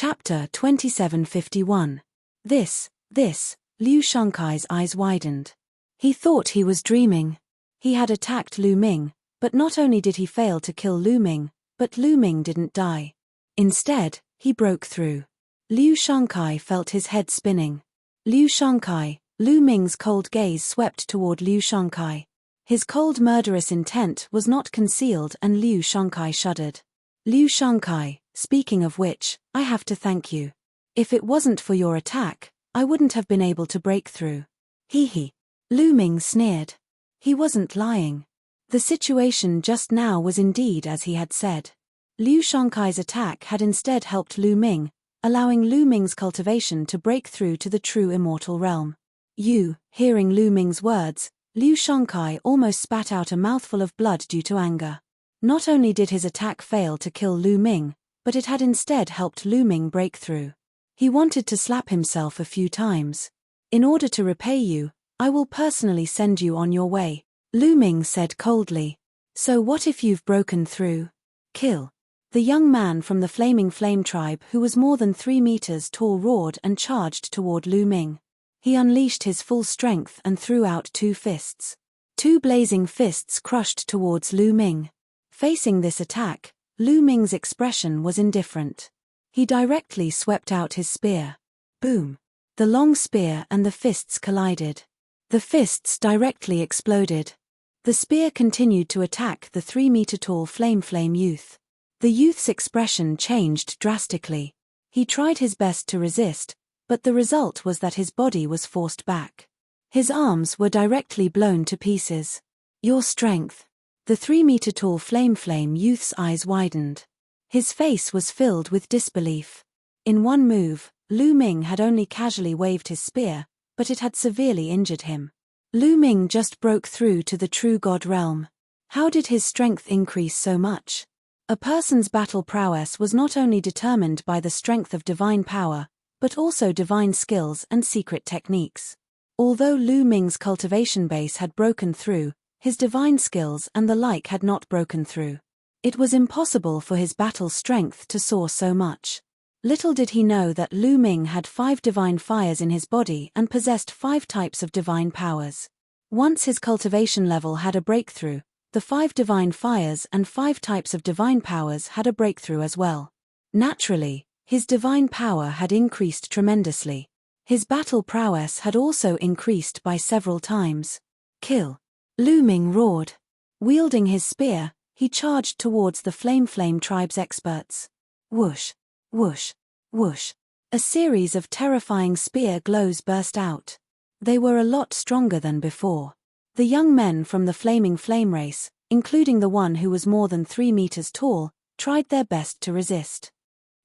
Chapter 2751. This, Liu Shankai's eyes widened. He thought he was dreaming. He had attacked Lu Ming, but not only did he fail to kill Lu Ming, but Lu Ming didn't die. Instead, he broke through. Liu Shankai felt his head spinning. Liu Shankai, Lu Ming's cold gaze swept toward Liu Shankai. His cold murderous intent was not concealed and Liu Shankai shuddered. Liu Shankai, speaking of which, I have to thank you. If it wasn't for your attack, I wouldn't have been able to break through. Hee. Lu Ming sneered. He wasn't lying. The situation just now was indeed as he had said. Liu Shankai's attack had instead helped Lu Ming, allowing Lu Ming's cultivation to break through to the true immortal realm. Hearing Lu Ming's words, Liu Shankai almost spat out a mouthful of blood due to anger. Not only did his attack fail to kill Lu Ming, but it had instead helped Lu Ming break through. He wanted to slap himself a few times. In order to repay you, I will personally send you on your way, Lu Ming said coldly. So what if you've broken through? Kill. The young man from the Flaming Flame tribe who was more than 3 meters tall roared and charged toward Lu Ming. He unleashed his full strength and threw out 2 fists. 2 blazing fists crushed towards Lu Ming. Facing this attack, Lu Ming's expression was indifferent. He directly swept out his spear. Boom. The long spear and the fists collided. The fists directly exploded. The spear continued to attack the 3-meter-tall Flame youth. The youth's expression changed drastically. He tried his best to resist, but the result was that his body was forced back. His arms were directly blown to pieces. Your strength. The 3-meter-tall Flame youth's eyes widened. His face was filled with disbelief. In one move, Lu Ming had only casually waved his spear, but it had severely injured him. Lu Ming just broke through to the true god realm. How did his strength increase so much? A person's battle prowess was not only determined by the strength of divine power, but also divine skills and secret techniques. Although Lu Ming's cultivation base had broken through, his divine skills and the like had not broken through. It was impossible for his battle strength to soar so much. Little did he know that Lu Ming had 5 divine fires in his body and possessed 5 types of divine powers. Once his cultivation level had a breakthrough, the 5 divine fires and 5 types of divine powers had a breakthrough as well. Naturally, his divine power had increased tremendously. His battle prowess had also increased by several times. Kill. Lu Ming roared. Wielding his spear, he charged towards the Flame tribe's experts. Whoosh, whoosh, whoosh. A series of terrifying spear glows burst out. They were a lot stronger than before. The young men from the Flaming Flame race, including the one who was more than 3 meters tall, tried their best to resist.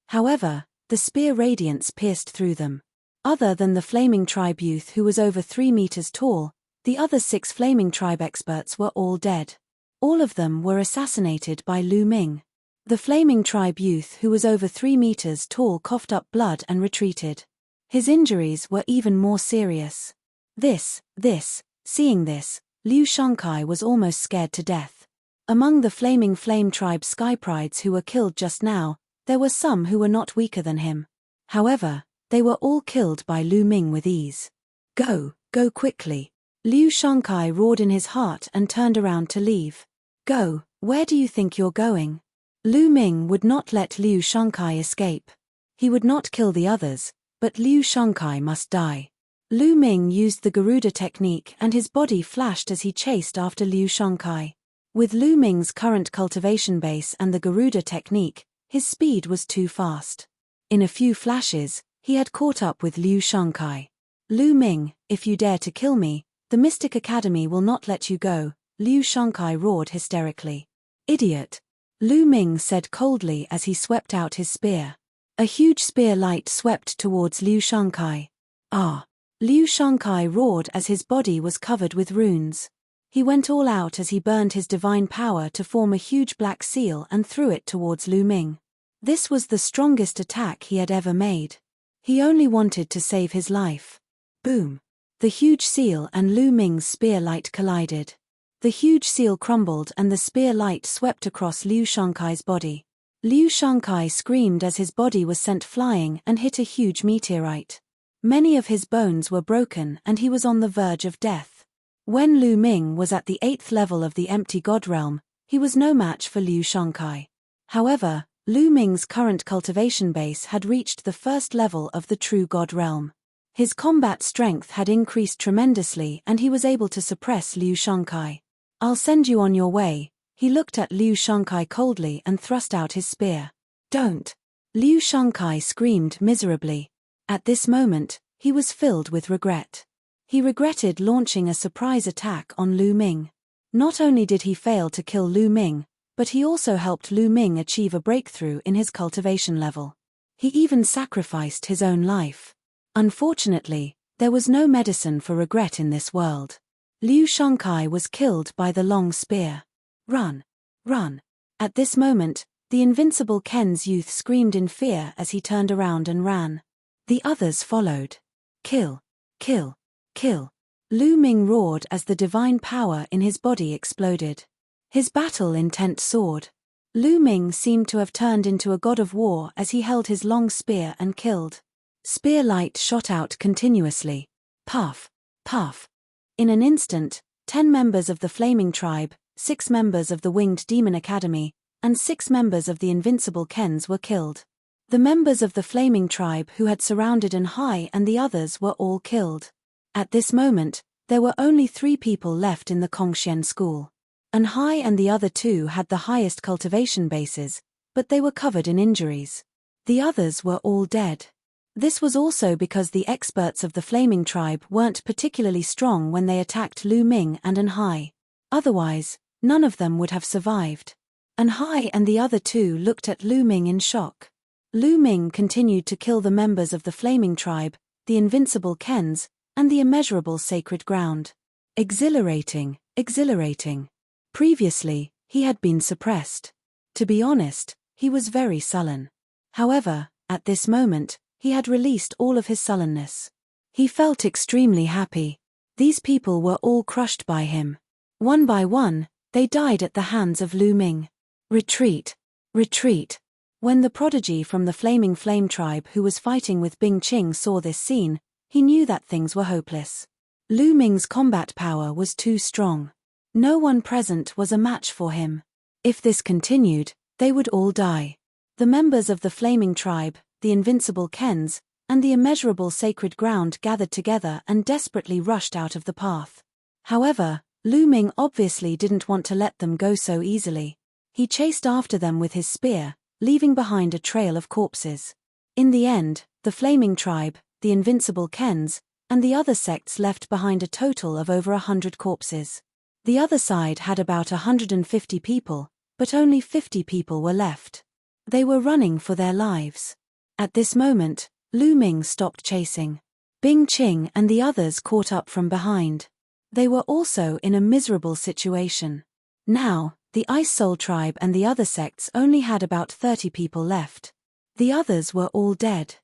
However, the spear radiance pierced through them. Other than the Flaming tribe youth who was over 3 meters tall, the other 6 Flaming tribe experts were all dead. All of them were assassinated by Lu Ming. The Flaming tribe youth who was over 3 meters tall coughed up blood and retreated. His injuries were even more serious. Seeing this, Liu Shankai was almost scared to death. Among the Flaming Flame tribe sky prides who were killed just now, there were some who were not weaker than him. However, they were all killed by Lu Ming with ease. Go quickly. Liu Shankai roared in his heart and turned around to leave. Go, where do you think you're going? Lu Ming would not let Liu Shankai escape. He would not kill the others, but Liu Shankai must die. Lu Ming used the Garuda technique and his body flashed as he chased after Liu Shankai. With Lu Ming's current cultivation base and the Garuda technique, his speed was too fast. In a few flashes, he had caught up with Liu Shankai. Lu Ming, if you dare to kill me, the Mystic Academy will not let you go, Liu Shankai roared hysterically. Idiot. Lu Ming said coldly as he swept out his spear. A huge spear light swept towards Liu Shankai. Ah! Liu Shankai roared as his body was covered with runes. He went all out as he burned his divine power to form a huge black seal and threw it towards Lu Ming. This was the strongest attack he had ever made. He only wanted to save his life. Boom! The huge seal and Lu Ming's spear light collided. The huge seal crumbled and the spear light swept across Liu Shankai's body. Liu Shankai screamed as his body was sent flying and hit a huge meteorite. Many of his bones were broken and he was on the verge of death. When Lu Ming was at the 8th level of the empty god realm, he was no match for Liu Shankai. However, Lu Ming's current cultivation base had reached the 1st level of the true god realm. His combat strength had increased tremendously and he was able to suppress Liu Shankai. "I'll send you on your way." He looked at Liu Shankai coldly and thrust out his spear. "Don't!" Liu Shankai screamed miserably. At this moment, he was filled with regret. He regretted launching a surprise attack on Lu Ming. Not only did he fail to kill Lu Ming, but he also helped Lu Ming achieve a breakthrough in his cultivation level. He even sacrificed his own life. Unfortunately, there was no medicine for regret in this world. Liu Shankai was killed by the long spear. "Run! Run!" At this moment, the invincible Ken's youth screamed in fear as he turned around and ran. The others followed. "Kill! Kill! Kill!" Lu Ming roared as the divine power in his body exploded. His battle-intent soared. Lu Ming seemed to have turned into a god of war as he held his long spear and killed. Spear light shot out continuously. Puff! Puff! In an instant, 10 members of the Flaming Tribe, 6 members of the Winged Demon Academy, and 6 members of the Invincible Kens were killed. The members of the Flaming Tribe who had surrounded Anhai and the others were all killed. At this moment, there were only 3 people left in the Kongxian school. Anhai and the other 2 had the highest cultivation bases, but they were covered in injuries. The others were all dead. This was also because the experts of the Flaming Tribe weren't particularly strong when they attacked Lu Ming and Anhai. Otherwise, none of them would have survived. Anhai and the other 2 looked at Lu Ming in shock. Lu Ming continued to kill the members of the Flaming Tribe, the Invincible Kens, and the immeasurable sacred ground. Exhilarating, exhilarating. Previously, he had been suppressed. To be honest, he was very sullen. However, at this moment, he had released all of his sullenness. He felt extremely happy. These people were all crushed by him. One by one, they died at the hands of Lu Ming. Retreat! Retreat! When the prodigy from the Flaming Flame Tribe who was fighting with Bing Qing saw this scene, he knew that things were hopeless. Lu Ming's combat power was too strong. No one present was a match for him. If this continued, they would all die. The members of the Flaming Tribe, the Invincible Kens, and the immeasurable sacred ground gathered together and desperately rushed out of the path. However, Lu Ming obviously didn't want to let them go so easily. He chased after them with his spear, leaving behind a trail of corpses. In the end, the Flaming Tribe, the Invincible Kens, and the other sects left behind a total of over 100 corpses. The other side had about 150 people, but only 50 people were left. They were running for their lives. At this moment, Lu Ming stopped chasing. Bing Qing and the others caught up from behind. They were also in a miserable situation. Now, the Ice Soul Tribe and the other sects only had about 30 people left. The others were all dead.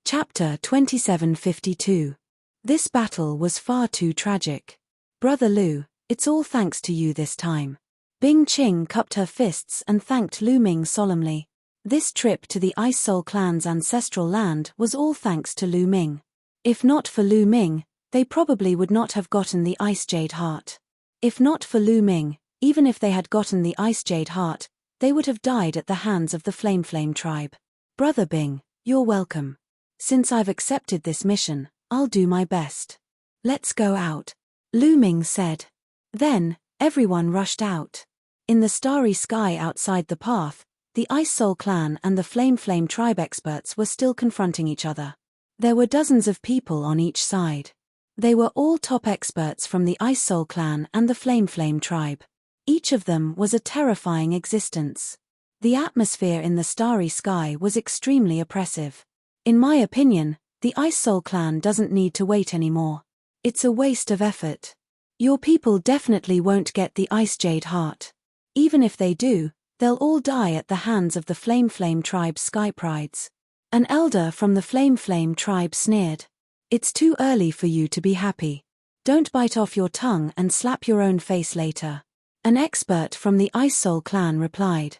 Chapter 2752. This battle was far too tragic. Brother Lu, it's all thanks to you this time. Bing Qing cupped her fists and thanked Lu Ming solemnly. This trip to the Ice Soul clan's ancestral land was all thanks to Lu Ming. If not for Lu Ming, they probably would not have gotten the Ice Jade Heart. If not for Lu Ming, even if they had gotten the Ice Jade Heart, they would have died at the hands of the Flame Tribe. Brother Bing, you're welcome. Since I've accepted this mission, I'll do my best. Let's go out, Lu Ming said. Then, everyone rushed out. In the starry sky outside the path, the Ice Soul clan and the Flame Tribe experts were still confronting each other. There were dozens of people on each side. They were all top experts from the Ice Soul clan and the Flame Tribe. Each of them was a terrifying existence. The atmosphere in the starry sky was extremely oppressive. In my opinion, the Ice Soul clan doesn't need to wait anymore. It's a waste of effort. Your people definitely won't get the Ice Jade Heart. Even if they do, they'll all die at the hands of the Flame Tribe's Sky Prides. An elder from the Flame Tribe sneered. It's too early for you to be happy. Don't bite off your tongue and slap your own face later. An expert from the Ice Soul clan replied.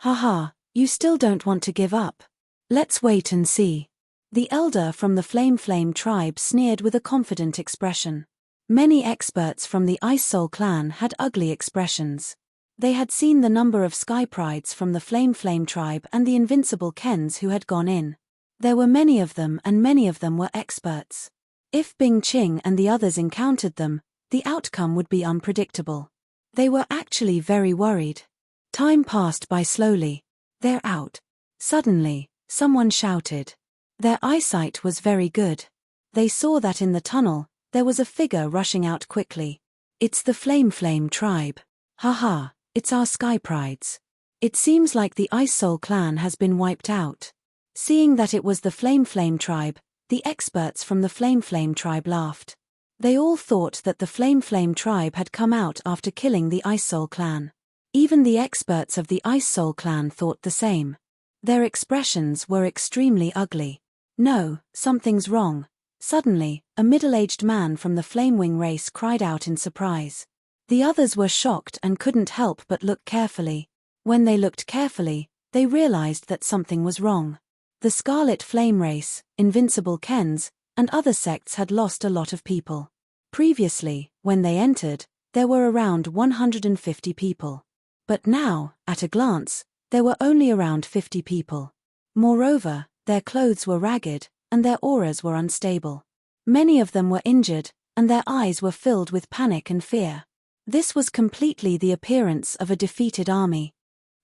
Haha, you still don't want to give up. Let's wait and see. The elder from the Flame tribe sneered with a confident expression. Many experts from the Ice Soul clan had ugly expressions. They had seen the number of sky prides from the Flame tribe and the invincible Kens who had gone in. There were many of them, and many of them were experts. If Bing Qing and the others encountered them, the outcome would be unpredictable. They were actually very worried. Time passed by slowly. They're out. Suddenly, someone shouted. Their eyesight was very good. They saw that in the tunnel, there was a figure rushing out quickly. It's the Flame tribe. Haha, it's our sky prides. It seems like the Ice Soul clan has been wiped out. Seeing that it was the Flame tribe, the experts from the Flame tribe laughed. They all thought that the Flame tribe had come out after killing the Ice Soul clan. Even the experts of the Ice Soul clan thought the same. Their expressions were extremely ugly. No, something's wrong. Suddenly, a middle-aged man from the Flamewing race cried out in surprise. The others were shocked and couldn't help but look carefully. When they looked carefully, they realized that something was wrong. The Scarlet Flame race, Invincible Kens, and other sects had lost a lot of people. Previously, when they entered, there were around 150 people. But now, at a glance, there were only around 50 people. Moreover, their clothes were ragged, and their auras were unstable. Many of them were injured, and their eyes were filled with panic and fear. This was completely the appearance of a defeated army.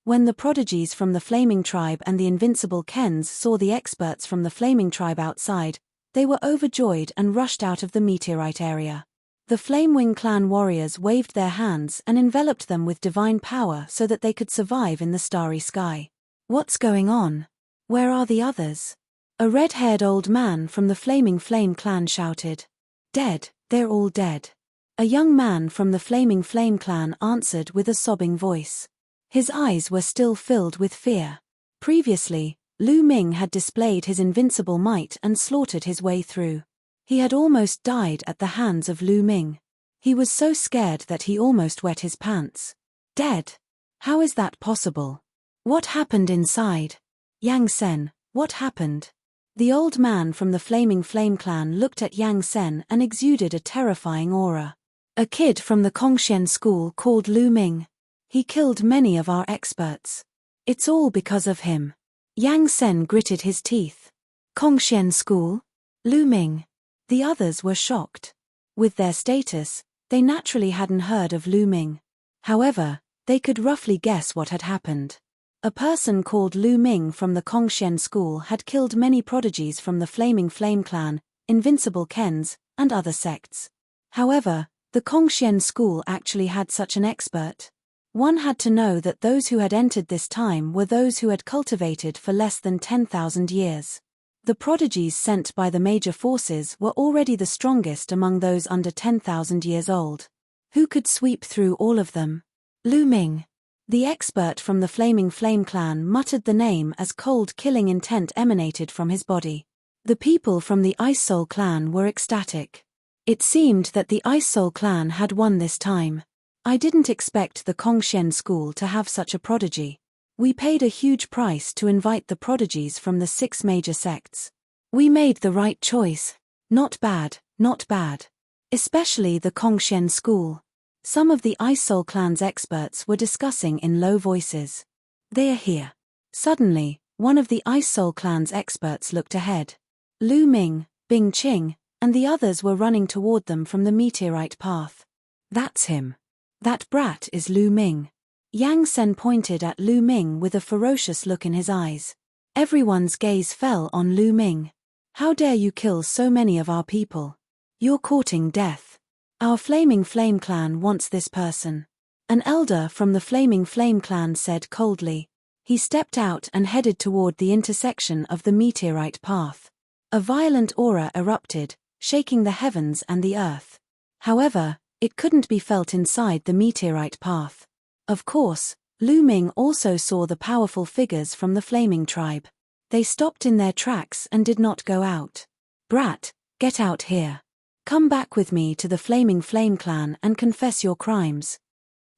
When the prodigies from the Flaming tribe and the Invincible Kens saw the experts from the Flaming tribe outside, they were overjoyed and rushed out of the meteorite area. The Flamewing clan warriors waved their hands and enveloped them with divine power so that they could survive in the starry sky. What's going on? Where are the others? A red-haired old man from the Flaming Flame clan shouted. Dead, they're all dead. A young man from the Flaming Flame clan answered with a sobbing voice. His eyes were still filled with fear. Previously, Lu Ming had displayed his invincible might and slaughtered his way through. He had almost died at the hands of Lu Ming. He was so scared that he almost wet his pants. Dead? How is that possible? What happened inside? Yang Sen, what happened? The old man from the Flaming Flame clan looked at Yang Sen and exuded a terrifying aura. A kid from the Kongxian school called Lu Ming. He killed many of our experts. It's all because of him. Yang Sen gritted his teeth. Kongxian school? Lu Ming. The others were shocked. With their status, they naturally hadn't heard of Lu Ming. However, they could roughly guess what had happened. A person called Lu Ming from the Kongxian school had killed many prodigies from the Flaming Flame clan, Invincible Kens, and other sects. However, the Kongxian school actually had such an expert. One had to know that those who had entered this time were those who had cultivated for less than 10,000 years. The prodigies sent by the major forces were already the strongest among those under 10,000 years old. Who could sweep through all of them? Lu Ming. The expert from the Flaming Flame clan muttered the name as cold killing intent emanated from his body. The people from the Ice Soul clan were ecstatic. It seemed that the Ice Soul clan had won this time. I didn't expect the Kongxian school to have such a prodigy. We paid a huge price to invite the prodigies from the 6 major sects. We made the right choice. Not bad, not bad. Especially the Kongxian school. Some of the Ice Soul clan's experts were discussing in low voices. They're here. Suddenly, one of the Ice Soul clan's experts looked ahead. Lu Ming, Bing Qing, and the others were running toward them from the meteorite path. That's him. That brat is Lu Ming. Yang Sen pointed at Lu Ming with a ferocious look in his eyes. Everyone's gaze fell on Lu Ming. How dare you kill so many of our people? You're courting death. Our Flaming Flame clan wants this person. An elder from the Flaming Flame clan said coldly. He stepped out and headed toward the intersection of the meteorite path. A violent aura erupted, shaking the heavens and the earth. However, it couldn't be felt inside the meteorite path. Of course, Lu Ming also saw the powerful figures from the Flaming tribe. They stopped in their tracks and did not go out. Brat, get out here. Come back with me to the Flaming Flame clan and confess your crimes.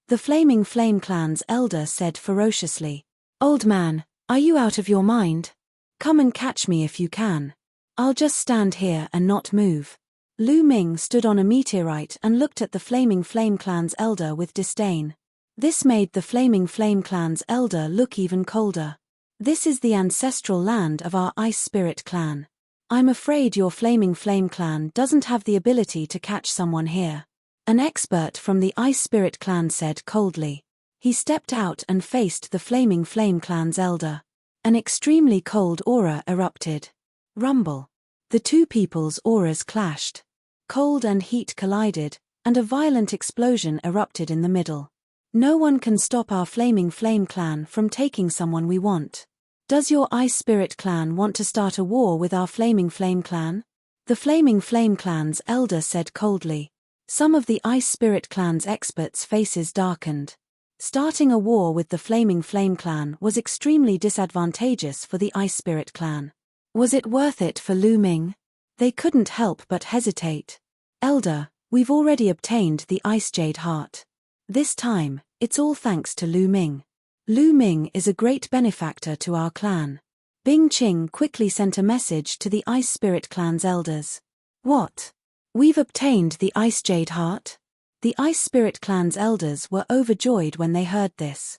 The Flaming Flame clan's elder said ferociously. "Old man, are you out of your mind? Come and catch me if you can. I'll just stand here and not move." Lu Ming stood on a meteorite and looked at the Flaming Flame Clan's elder with disdain. This made the Flaming Flame Clan's elder look even colder. "This is the ancestral land of our Ice Spirit clan. I'm afraid your Flaming Flame Clan doesn't have the ability to catch someone here," an expert from the Ice Spirit clan said coldly. He stepped out and faced the Flaming Flame Clan's elder. An extremely cold aura erupted. Rumble. The two people's auras clashed. Cold and heat collided, and a violent explosion erupted in the middle. "No one can stop our Flaming Flame Clan from taking someone we want. Does your Ice Spirit Clan want to start a war with our Flaming Flame Clan?" The Flaming Flame Clan's elder said coldly. Some of the Ice Spirit Clan's experts' faces darkened. Starting a war with the Flaming Flame Clan was extremely disadvantageous for the Ice Spirit Clan. Was it worth it for Lu Ming? They couldn't help but hesitate. "Elder, we've already obtained the Ice Jade Heart. This time, it's all thanks to Lu Ming. Lu Ming is a great benefactor to our clan." Bing Qing quickly sent a message to the Ice Spirit Clan's elders. "What? We've obtained the Ice Jade Heart?" The Ice Spirit Clan's elders were overjoyed when they heard this.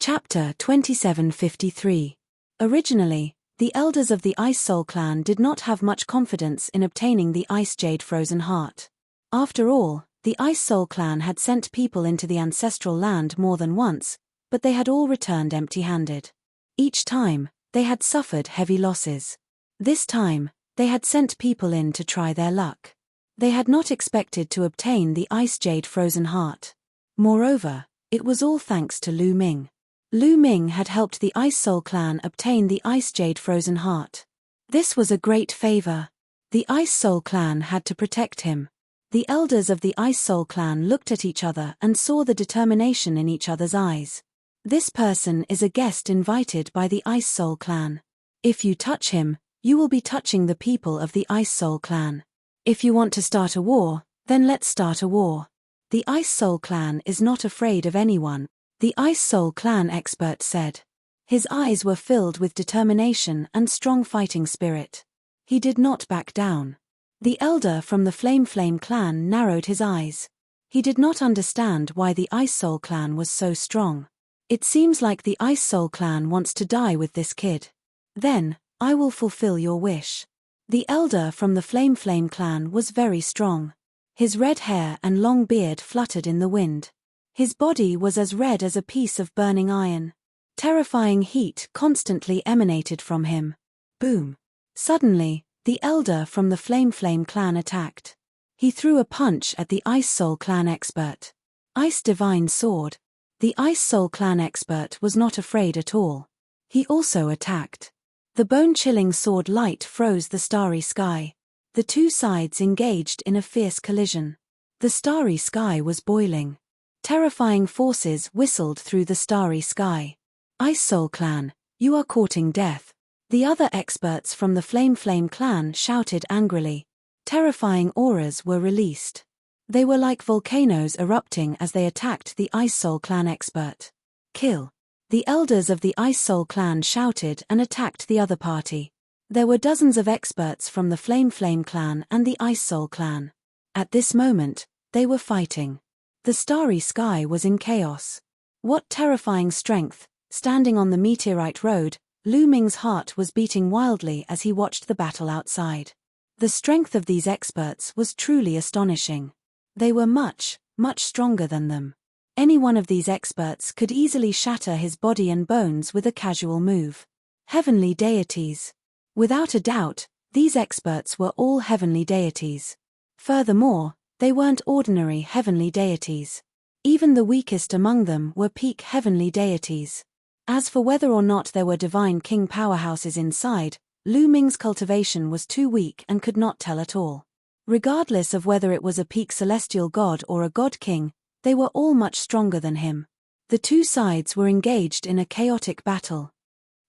Chapter 2753. Originally, the elders of the Ice Soul Clan did not have much confidence in obtaining the Ice Jade Frozen Heart. After all, the Ice Soul Clan had sent people into the ancestral land more than once, but they had all returned empty-handed. Each time, they had suffered heavy losses. This time, they had sent people in to try their luck. They had not expected to obtain the Ice Jade Frozen Heart. Moreover, it was all thanks to Lu Ming. Lu Ming had helped the Ice Soul Clan obtain the Ice Jade Frozen Heart. This was a great favor. The Ice Soul Clan had to protect him. The elders of the Ice Soul Clan looked at each other and saw the determination in each other's eyes. "This person is a guest invited by the Ice Soul Clan. If you touch him, you will be touching the people of the Ice Soul Clan. If you want to start a war, then let's start a war." The Ice Soul Clan is not afraid of anyone, the Ice Soul Clan expert said. His eyes were filled with determination and strong fighting spirit. He did not back down. The elder from the Flame Clan narrowed his eyes. He did not understand why the Ice Soul Clan was so strong. "It seems like the Ice Soul Clan wants to die with this kid. Then, I will fulfill your wish." The elder from the Flame Clan was very strong. His red hair and long beard fluttered in the wind. His body was as red as a piece of burning iron. Terrifying heat constantly emanated from him. Boom! Suddenly, the elder from the Flame Clan attacked. He threw a punch at the Ice Soul Clan expert. Ice Divine Sword. The Ice Soul Clan expert was not afraid at all. He also attacked. The bone-chilling sword light froze the starry sky. The two sides engaged in a fierce collision. The starry sky was boiling. Terrifying forces whistled through the starry sky. "Ice Soul Clan, you are courting death." The other experts from the Flame Clan shouted angrily. Terrifying auras were released. They were like volcanoes erupting as they attacked the Ice Soul Clan expert. "Kill." The elders of the Ice Soul Clan shouted and attacked the other party. There were dozens of experts from the Flame Clan and the Ice Soul Clan. At this moment, they were fighting. The starry sky was in chaos. What terrifying strength! Standing on the meteorite road, Lu Ming's heart was beating wildly as he watched the battle outside. The strength of these experts was truly astonishing. They were much, much stronger than them. Any one of these experts could easily shatter his body and bones with a casual move. Heavenly deities. Without a doubt, these experts were all heavenly deities. Furthermore, they weren't ordinary heavenly deities. Even the weakest among them were peak heavenly deities. As for whether or not there were divine king powerhouses inside, Lu Ming's cultivation was too weak and could not tell at all. Regardless of whether it was a peak celestial god or a god king, they were all much stronger than him. The two sides were engaged in a chaotic battle.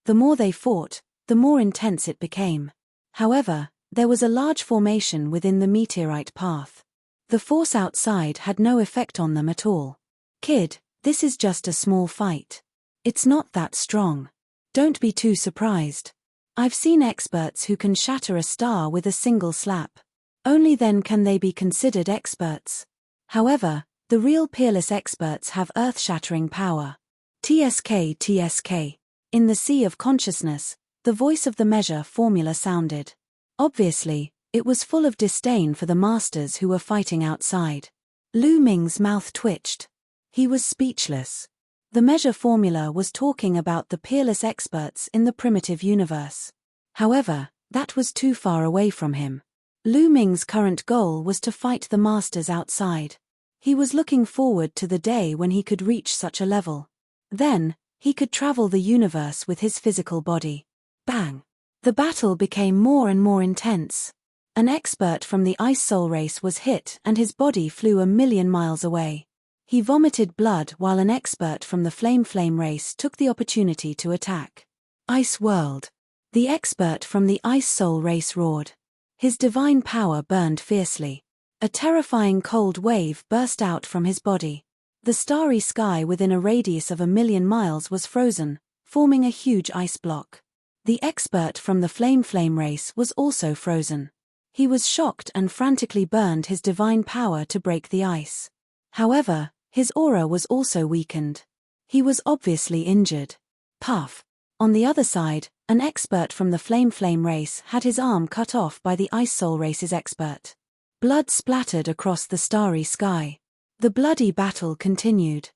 The more they fought, the more intense it became. However, there was a large formation within the meteorite path. The force outside had no effect on them at all. "Kid, this is just a small fight. It's not that strong. Don't be too surprised. I've seen experts who can shatter a star with a single slap. Only then can they be considered experts. However, the real peerless experts have earth-shattering power. TSK, TSK. In the sea of consciousness, the voice of the measure formula sounded. Obviously, it was full of disdain for the masters who were fighting outside. Lu Ming's mouth twitched. He was speechless. The measure formula was talking about the peerless experts in the primitive universe. However, that was too far away from him. Lu Ming's current goal was to fight the masters outside. He was looking forward to the day when he could reach such a level. Then, he could travel the universe with his physical body. Bang! The battle became more and more intense. An expert from the Ice Soul race was hit and his body flew 1,000,000 miles away. He vomited blood while an expert from the Flame race took the opportunity to attack. Ice World. The expert from the Ice Soul race roared. His divine power burned fiercely. A terrifying cold wave burst out from his body. The starry sky within a radius of 1,000,000 miles was frozen, forming a huge ice block. The expert from the Flame race was also frozen. He was shocked and frantically burned his divine power to break the ice. However, his aura was also weakened. He was obviously injured. Puff. On the other side, an expert from the Flame race had his arm cut off by the Ice Soul race's expert. Blood splattered across the starry sky. The bloody battle continued.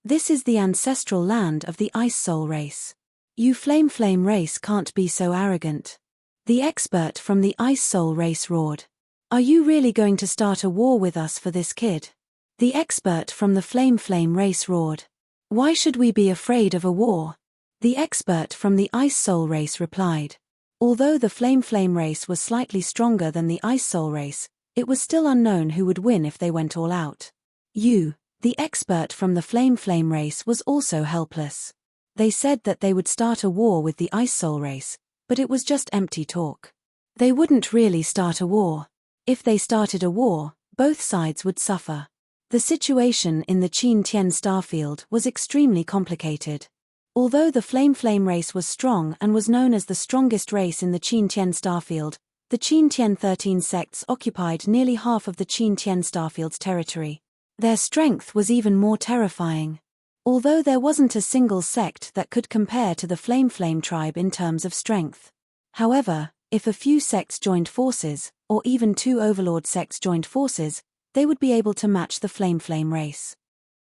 This is the ancestral land of the Ice Soul race. You Flame race can't be so arrogant. The expert from the Ice Soul race roared. Are you really going to start a war with us for this kid? The expert from the Flame race roared. Why should we be afraid of a war? The expert from the Ice Soul race replied. Although the Flame race was slightly stronger than the Ice Soul race, it was still unknown who would win if they went all out. You, the expert from the Flame race, was also helpless. They said that they would start a war with the Ice Soul race, but it was just empty talk. They wouldn't really start a war. If they started a war, both sides would suffer. The situation in the Qin Tian starfield was extremely complicated. Although the Flame race was strong and was known as the strongest race in the Qin Tian starfield, the Qin Tian 13 sects occupied nearly half of the Qin Tian starfield's territory. Their strength was even more terrifying. Although there wasn't a single sect that could compare to the Flame tribe in terms of strength. However, if a few sects joined forces, or even 2 overlord sects joined forces, they would be able to match the Flame race.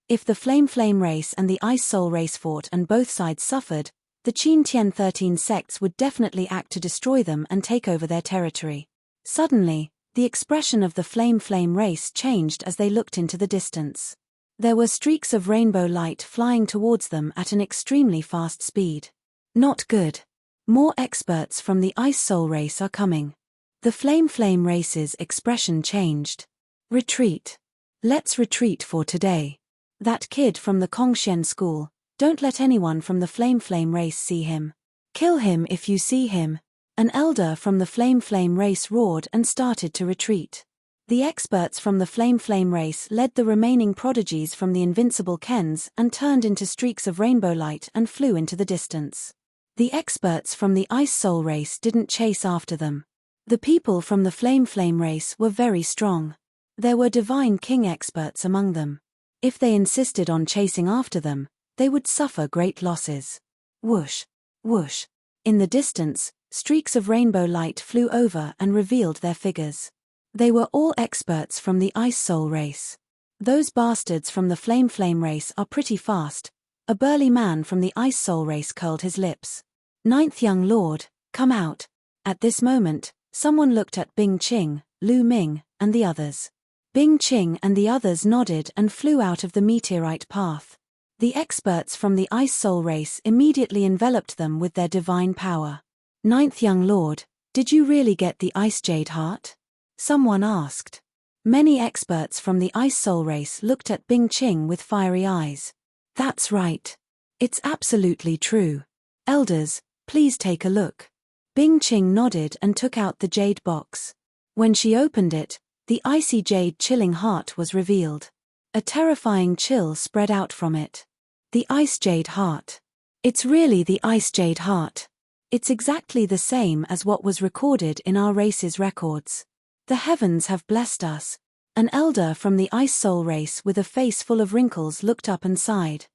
If the Flame race and the Ice Soul race fought and both sides suffered, the Qin Tian 13 sects would definitely act to destroy them and take over their territory. Suddenly, the expression of the Flame race changed as they looked into the distance. There were streaks of rainbow light flying towards them at an extremely fast speed. Not good. More experts from the Ice Soul race are coming. The Flame race's expression changed. Retreat. Let's retreat for today. That kid from the Kongshen school, don't let anyone from the Flame race see him. Kill him if you see him. An elder from the Flame race roared and started to retreat. The experts from the Flame race led the remaining prodigies from the invincible Kens and turned into streaks of rainbow light and flew into the distance. The experts from the Ice Soul race didn't chase after them. The people from the Flame race were very strong. There were Divine King experts among them. If they insisted on chasing after them, they would suffer great losses. Whoosh, whoosh. In the distance, streaks of rainbow light flew over and revealed their figures. They were all experts from the Ice Soul race. Those bastards from the Flame race are pretty fast. A burly man from the Ice Soul race curled his lips. Ninth young lord, come out. At this moment, someone looked at Bing Qing, Lu Ming, and the others. Bing Qing and the others nodded and flew out of the meteorite path. The experts from the Ice Soul race immediately enveloped them with their divine power. Ninth young lord, did you really get the Ice Jade Heart? Someone asked. Many experts from the Ice Soul race looked at Bing Qing with fiery eyes. That's right. It's absolutely true. Elders, please take a look. Bing Qing nodded and took out the jade box. When she opened it, the icy jade chilling heart was revealed. A terrifying chill spread out from it. The Ice Jade Heart. It's really the Ice Jade heart. It's exactly the same as what was recorded in our race's records. The heavens have blessed us. An elder from the Ice Soul race with a face full of wrinkles looked up and sighed.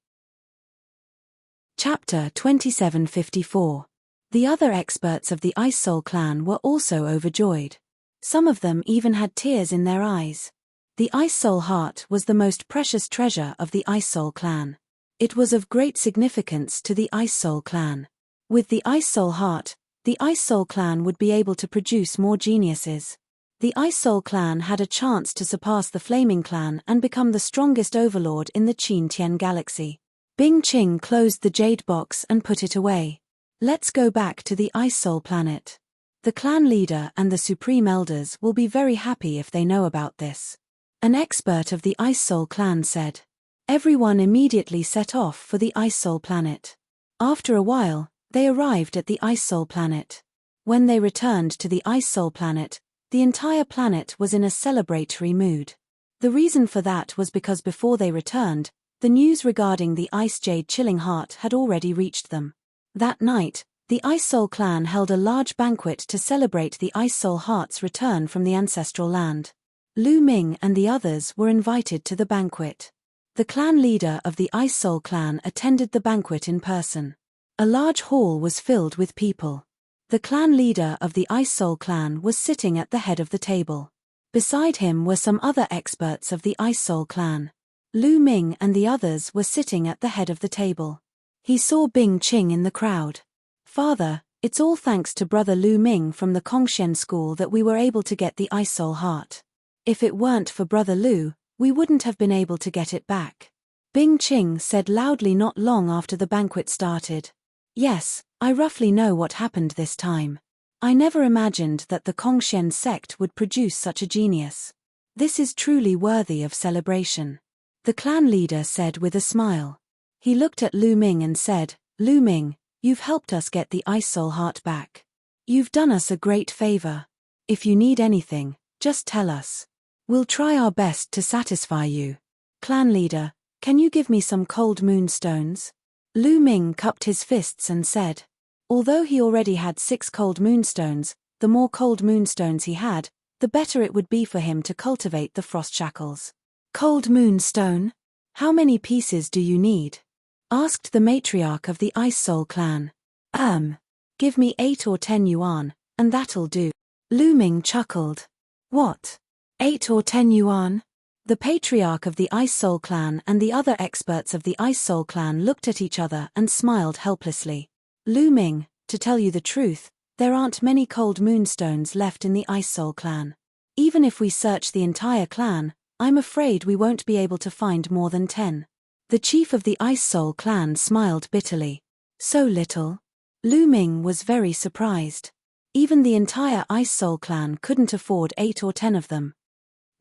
Chapter 2754. The other experts of the Ice Soul clan were also overjoyed. Some of them even had tears in their eyes. The Ice Soul heart was the most precious treasure of the Ice Soul clan. It was of great significance to the Ice Soul clan. With the Ice Soul heart, the Ice Soul clan would be able to produce more geniuses. The Ice Soul clan had a chance to surpass the Flaming clan and become the strongest overlord in the Qin Tian galaxy. Bing Qing closed the jade box and put it away. Let's go back to the Ice Soul planet. The clan leader and the supreme elders will be very happy if they know about this. An expert of the Ice Soul clan said. Everyone immediately set off for the Ice Soul planet. After a while, they arrived at the Ice Soul planet. When they returned to the Ice Soul planet, the entire planet was in a celebratory mood. The reason for that was because before they returned, the news regarding the Ice Jade Chilling Heart had already reached them. That night, the Ice Soul clan held a large banquet to celebrate the Ice Soul Heart's return from the ancestral land. Lu Ming and the others were invited to the banquet. The clan leader of the Ice Soul clan attended the banquet in person. A large hall was filled with people. The clan leader of the Ice Soul clan was sitting at the head of the table. Beside him were some other experts of the Ice Soul clan. Lu Ming and the others were sitting at the head of the table. He saw Bing Qing in the crowd. Father, it's all thanks to brother Lu Ming from the Kongshen school that we were able to get the Ice Soul heart. If it weren't for brother Lu, we wouldn't have been able to get it back. Bing Qing said loudly not long after the banquet started. Yes, I roughly know what happened this time. I never imagined that the Kongshen sect would produce such a genius. This is truly worthy of celebration. The clan leader said with a smile. He looked at Lu Ming and said, Lu Ming, you've helped us get the Ice Soul heart back. You've done us a great favor. If you need anything, just tell us. We'll try our best to satisfy you. Clan leader, can you give me some cold moonstones? Lu Ming cupped his fists and said. Although he already had 6 cold moonstones, the more cold moonstones he had, the better it would be for him to cultivate the frost shackles. Cold moonstone? How many pieces do you need? Asked the matriarch of the Ice Soul clan. Give me 8 or 10 yuan, and that'll do. Lu Ming chuckled. What? 8 or 10 yuan? The patriarch of the Ice Soul clan and the other experts of the Ice Soul clan looked at each other and smiled helplessly. Lu Ming, to tell you the truth, there aren't many cold moonstones left in the Ice Soul clan. Even if we search the entire clan, I'm afraid we won't be able to find more than 10. The chief of the Ice Soul clan smiled bitterly. So little? Lu Ming was very surprised. Even the entire Ice Soul clan couldn't afford 8 or 10 of them.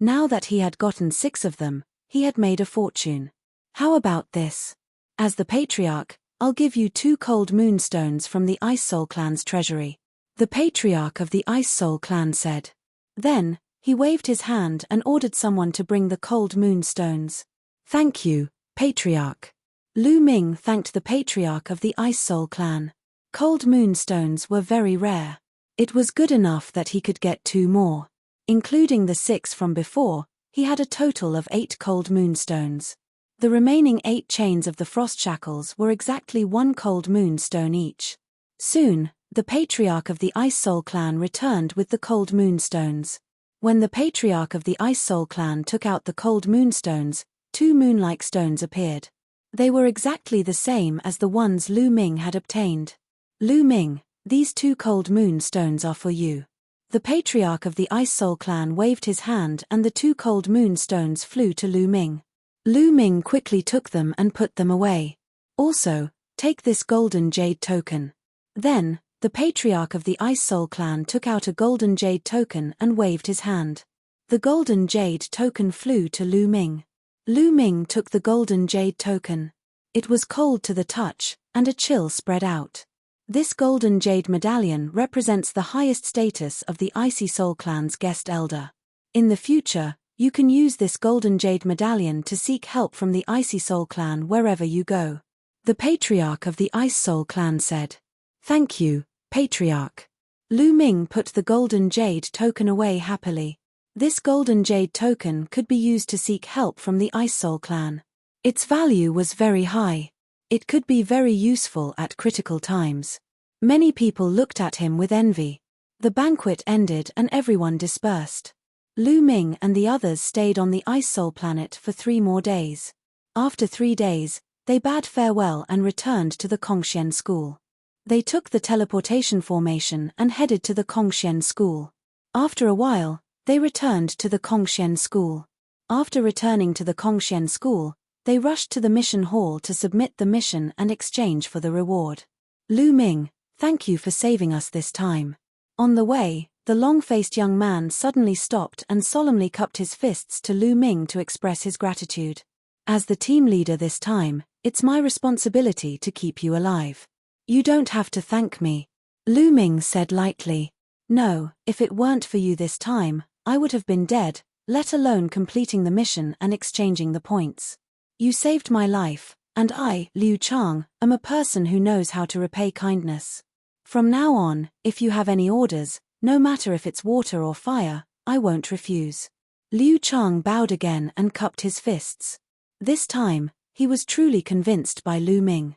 Now that he had gotten 6 of them, he had made a fortune. How about this? As the patriarch, I'll give you 2 cold moonstones from the Ice Soul clan's treasury. The patriarch of the Ice Soul clan said. Then, he waved his hand and ordered someone to bring the cold moonstones. Thank you, patriarch. Lu Ming thanked the patriarch of the Ice Soul clan. Cold moonstones were very rare. It was good enough that he could get 2 more. Including the 6 from before, he had a total of 8 cold moonstones. The remaining 8 chains of the frost shackles were exactly 1 cold moonstone each. Soon, the patriarch of the Ice Soul clan returned with the cold moonstones. When the patriarch of the Ice Soul clan took out the cold moonstones, 2 moon-like stones appeared. They were exactly the same as the ones Lu Ming had obtained. Lu Ming, these 2 cold moonstones are for you. The patriarch of the Ice Soul clan waved his hand and the 2 cold moonstones flew to Lu Ming. Lu Ming quickly took them and put them away. Also, take this golden jade token. Then, the patriarch of the Ice Soul clan took out a golden jade token and waved his hand. The golden jade token flew to Lu Ming. Lu Ming took the golden jade token. It was cold to the touch, and a chill spread out. This golden jade medallion represents the highest status of the Icy Soul clan's guest elder. In the future, you can use this golden jade medallion to seek help from the Icy Soul clan wherever you go. The patriarch of the Ice Soul clan said. "Thank you, patriarch." Lu Ming put the golden jade token away happily. This golden jade token could be used to seek help from the Ice Soul clan. Its value was very high. It could be very useful at critical times. Many people looked at him with envy. The banquet ended and everyone dispersed. Lu Ming and the others stayed on the Ice Soul planet for 3 more days. After 3 days, they bade farewell and returned to the Kongxian school. They took the teleportation formation and headed to the Kongxian school. After a while, they returned to the Kongxian school. After returning to the Kongxian school, they rushed to the mission hall to submit the mission and exchange for the reward. Lu Ming, thank you for saving us this time. On the way, the long-faced young man suddenly stopped and solemnly cupped his fists to Lu Ming to express his gratitude. As the team leader this time, it's my responsibility to keep you alive. You don't have to thank me. Lu Ming said lightly. No, if it weren't for you this time, I would have been dead, let alone completing the mission and exchanging the points. You saved my life, and I, Liu Chang, am a person who knows how to repay kindness. From now on, if you have any orders, no matter if it's water or fire, I won't refuse. Liu Chang bowed again and cupped his fists. This time, he was truly convinced by Lu Ming.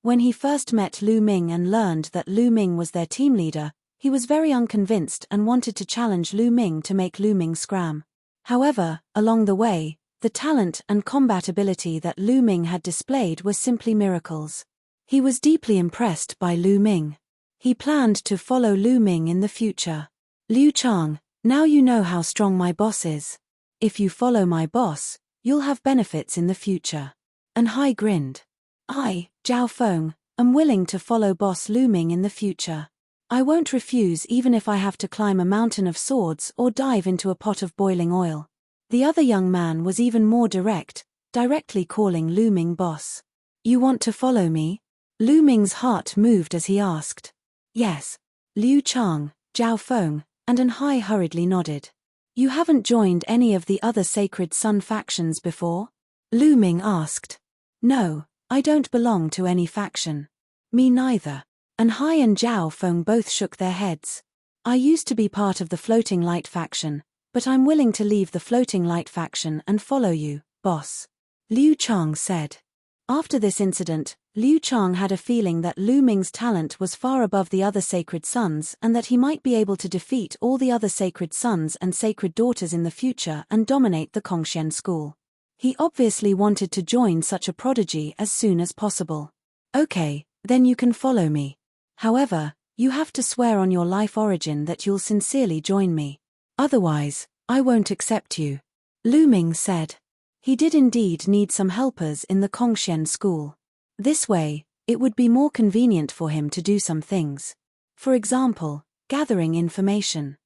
When he first met Lu Ming and learned that Lu Ming was their team leader, he was very unconvinced and wanted to challenge Lu Ming to make Lu Ming scram. However, along the way, the talent and combat ability that Lu Ming had displayed were simply miracles. He was deeply impressed by Lu Ming. He planned to follow Lu Ming in the future. Liu Chang, now you know how strong my boss is. If you follow my boss, you'll have benefits in the future. And Hai grinned. I, Zhao Feng, am willing to follow boss Lu Ming in the future. I won't refuse even if I have to climb a mountain of swords or dive into a pot of boiling oil. The other young man was even more direct, directly calling Lu Ming boss. You want to follow me? Lu Ming's heart moved as he asked. Yes. Liu Chang, Zhao Feng, and An Hai hurriedly nodded. You haven't joined any of the other Sacred Sun factions before? Lu Ming asked. No, I don't belong to any faction. Me neither. An Hai and Zhao Feng both shook their heads. I used to be part of the Floating Light faction, but I'm willing to leave the Floating Light faction and follow you, boss. Liu Chang said. After this incident, Liu Chang had a feeling that Lu Ming's talent was far above the other Sacred Sons and that he might be able to defeat all the other Sacred Sons and Sacred Daughters in the future and dominate the Kongxian school. He obviously wanted to join such a prodigy as soon as possible. Okay, then you can follow me. However, you have to swear on your life origin that you'll sincerely join me. Otherwise, I won't accept you. Lu Ming said. He did indeed need some helpers in the Kongxian school. This way, it would be more convenient for him to do some things. For example, gathering information.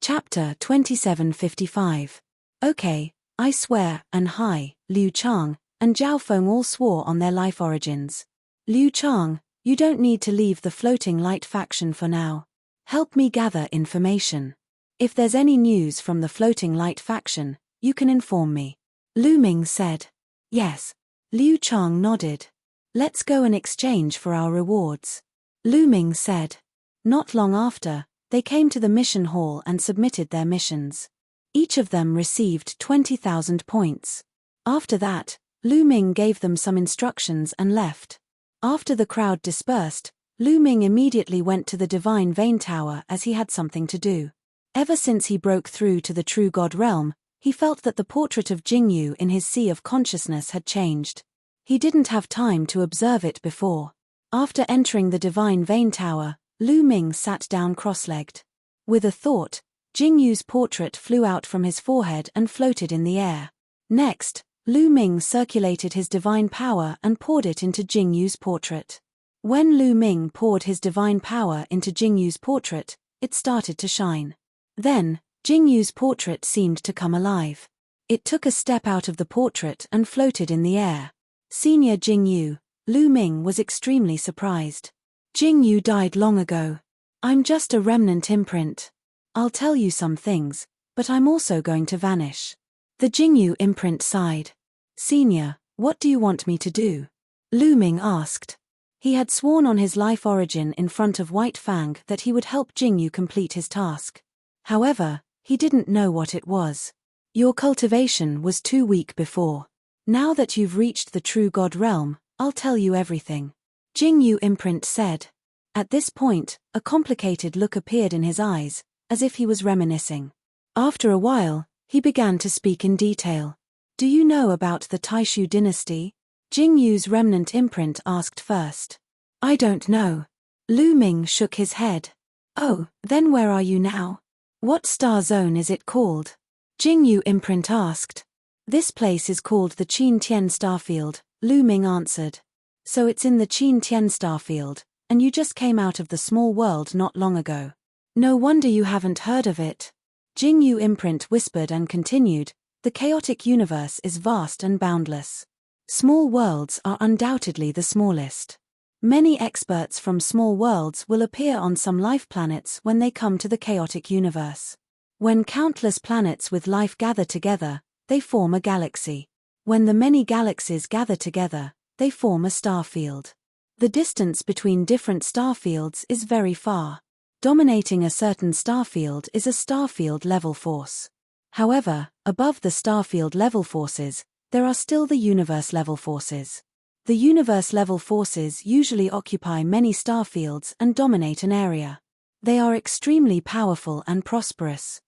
Chapter 2755. Okay, I swear, An Hai, Liu Chang, and Zhao Feng all swore on their life origins. Liu Chang, you don't need to leave the Floating Light faction for now. Help me gather information. If there's any news from the Floating Light faction, you can inform me. Lu Ming said. Yes. Liu Chang nodded. Let's go and exchange for our rewards. Lu Ming said. Not long after, they came to the mission hall and submitted their missions. Each of them received 20,000 points. After that, Lu Ming gave them some instructions and left. After the crowd dispersed, Lu Ming immediately went to the Divine Vein Tower as he had something to do. Ever since he broke through to the True God realm, he felt that the portrait of Jingyu in his sea of consciousness had changed. He didn't have time to observe it before. After entering the Divine Vein Tower, Lu Ming sat down cross-legged. With a thought, Jingyu's portrait flew out from his forehead and floated in the air. Next, Lu Ming circulated his divine power and poured it into Jingyu's portrait. When Lu Ming poured his divine power into Jingyu's portrait, it started to shine. Then, Jingyu's portrait seemed to come alive. It took a step out of the portrait and floated in the air. Senior Jingyu, Lu Ming was extremely surprised. Jingyu died long ago. I'm just a remnant imprint. I'll tell you some things, but I'm also going to vanish. The Jingyu imprint sighed. Senior, What do you want me to do? Lu Ming asked. He had sworn on his life origin in front of White Fang that he would help Jingyu complete his task. However, he didn't know what it was. Your cultivation was too weak before. Now that you've reached the true God realm, I'll tell you everything. Jingyu imprint said. At this point, a complicated look appeared in his eyes, as if he was reminiscing. After a while, he began to speak in detail. Do you know about the Taishu dynasty? Jingyu's remnant imprint asked first. I don't know. Lu Ming shook his head. Oh, then where are you now? What star zone is it called? Jingyu imprint asked. This place is called the Qin Tian Starfield, Lu Ming answered. So it's in the Qin Tian Starfield, and you just came out of the small world not long ago. No wonder you haven't heard of it. Jingyu imprint whispered and continued, the chaotic universe is vast and boundless. Small worlds are undoubtedly the smallest. Many experts from small worlds will appear on some life planets when they come to the chaotic universe. When countless planets with life gather together, they form a galaxy. When the many galaxies gather together, they form a star field. The distance between different star fields is very far. Dominating a certain star field is a star field level force. However, above the star field level forces, there are still the universe level forces. The universe level forces usually occupy many star fields and dominate an area. They are extremely powerful and prosperous.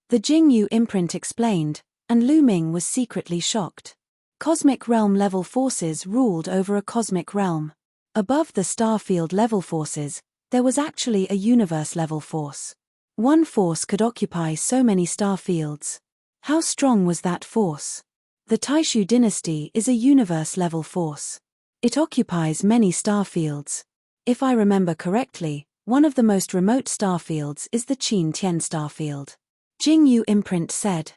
The Jingyu imprint explained, and Lu Ming was secretly shocked. Cosmic realm level forces ruled over a cosmic realm. Above the star field level forces, there was actually a universe level force. One force could occupy so many star fields. How strong was that force? The Taishu dynasty is a universe-level force. It occupies many star fields. If I remember correctly, one of the most remote star fields is the Qin Tian starfield. Jingyu imprint said.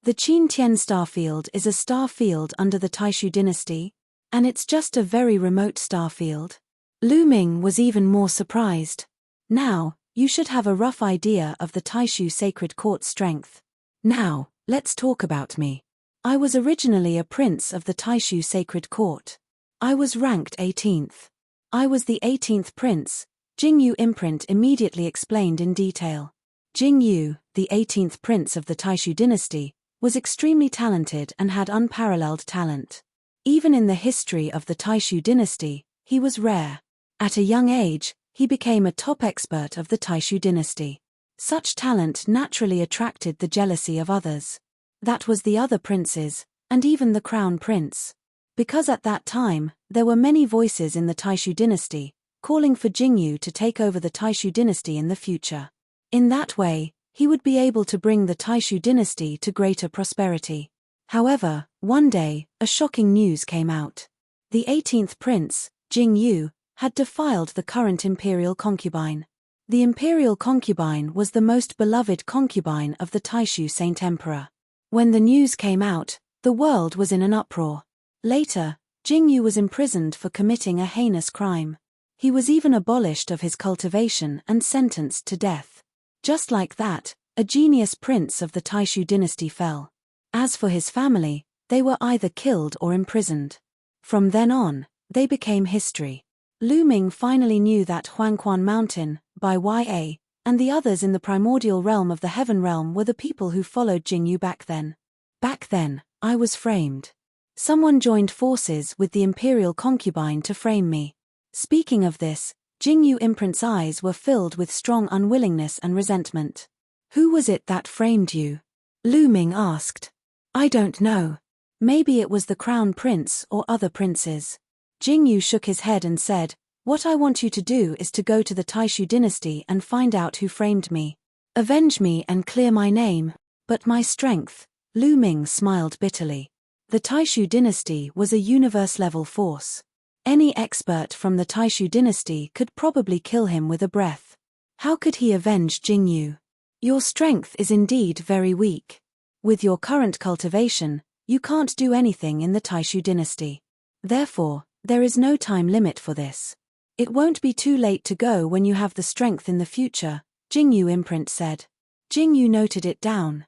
The Qin Tian starfield is a star field under the Taishu dynasty, and it's just a very remote star field. Lu Ming was even more surprised. Now, you should have a rough idea of the Taishu Sacred Court's strength. Now, let's talk about me. I was originally a prince of the Taishu Sacred Court. I was ranked 18th. I was the 18th prince, Jingyu imprint immediately explained in detail. Jingyu, the 18th prince of the Taishu dynasty, was extremely talented and had unparalleled talent. Even in the history of the Taishu dynasty, he was rare. At a young age, he became a top expert of the Taishu dynasty. Such talent naturally attracted the jealousy of others. That was the other princes, and even the crown prince. Because at that time, there were many voices in the Taishu dynasty, calling for Jingyu to take over the Taishu dynasty in the future. In that way, he would be able to bring the Taishu dynasty to greater prosperity. However, one day, a shocking news came out. The 18th prince, Jingyu, had defiled the current imperial concubine. The imperial concubine was the most beloved concubine of the Taishu Saint Emperor. When the news came out, the world was in an uproar. Later, Jingyu was imprisoned for committing a heinous crime. He was even abolished of his cultivation and sentenced to death. Just like that, a genius prince of the Taishu dynasty fell. As for his family, they were either killed or imprisoned. From then on, they became history. Lu Ming finally knew that Huangquan Mountain, by Ya, and the others in the primordial realm of the heaven realm were the people who followed Jingyu back then. Back then, I was framed. Someone joined forces with the imperial concubine to frame me. Speaking of this, Jingyu imprint's eyes were filled with strong unwillingness and resentment. Who was it that framed you? Lu Ming asked. I don't know. Maybe it was the crown prince or other princes. Jingyu shook his head and said, what I want you to do is to go to the Taishu dynasty and find out who framed me. Avenge me and clear my name. But my strength, Lu Ming smiled bitterly. The Taishu dynasty was a universe-level force. Any expert from the Taishu dynasty could probably kill him with a breath. How could he avenge Jingyu? Your strength is indeed very weak. With your current cultivation, you can't do anything in the Taishu dynasty. Therefore, there is no time limit for this. It won't be too late to go when you have the strength in the future, Jingyu imprint said. Jingyu noted it down.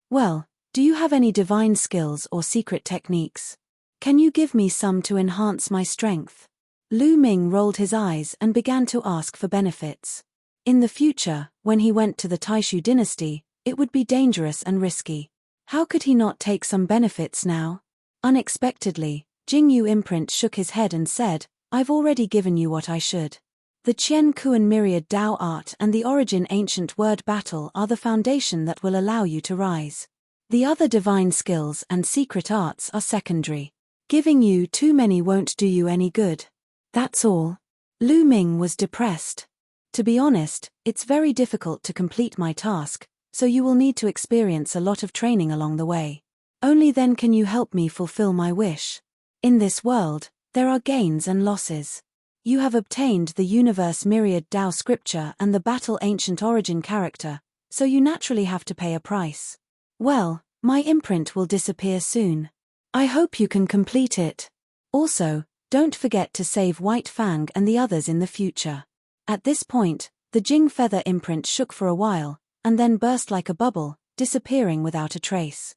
Well, do you have any divine skills or secret techniques? Can you give me some to enhance my strength? Lu Ming rolled his eyes and began to ask for benefits. In the future, when he went to the Taishu dynasty, it would be dangerous and risky. How could he not take some benefits now? Unexpectedly, Jingyu imprint shook his head and said, I've already given you what I should. The Qian Kuan myriad Dao art and the origin ancient word battle are the foundation that will allow you to rise. The other divine skills and secret arts are secondary. Giving you too many won't do you any good. That's all. Lu Ming was depressed. To be honest, it's very difficult to complete my task, so you will need to experience a lot of training along the way. Only then can you help me fulfill my wish. In this world, there are gains and losses. You have obtained the universe myriad Dao scripture and the battle ancient origin character, so you naturally have to pay a price. Well, my imprint will disappear soon. I hope you can complete it. Also, don't forget to save White Fang and the others in the future. At this point, the Jing feather imprint shook for a while, and then burst like a bubble, disappearing without a trace.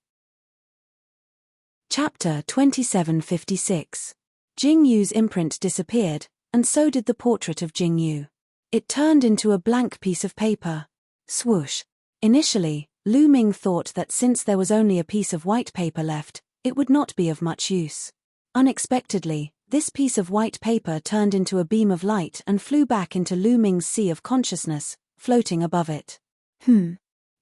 Chapter 2756. Jing Yu's imprint disappeared, and so did the portrait of Jing Yu. It turned into a blank piece of paper. Swoosh. Initially, Lu Ming thought that since there was only a piece of white paper left, it would not be of much use. Unexpectedly, this piece of white paper turned into a beam of light and flew back into Lu Ming's sea of consciousness, floating above it.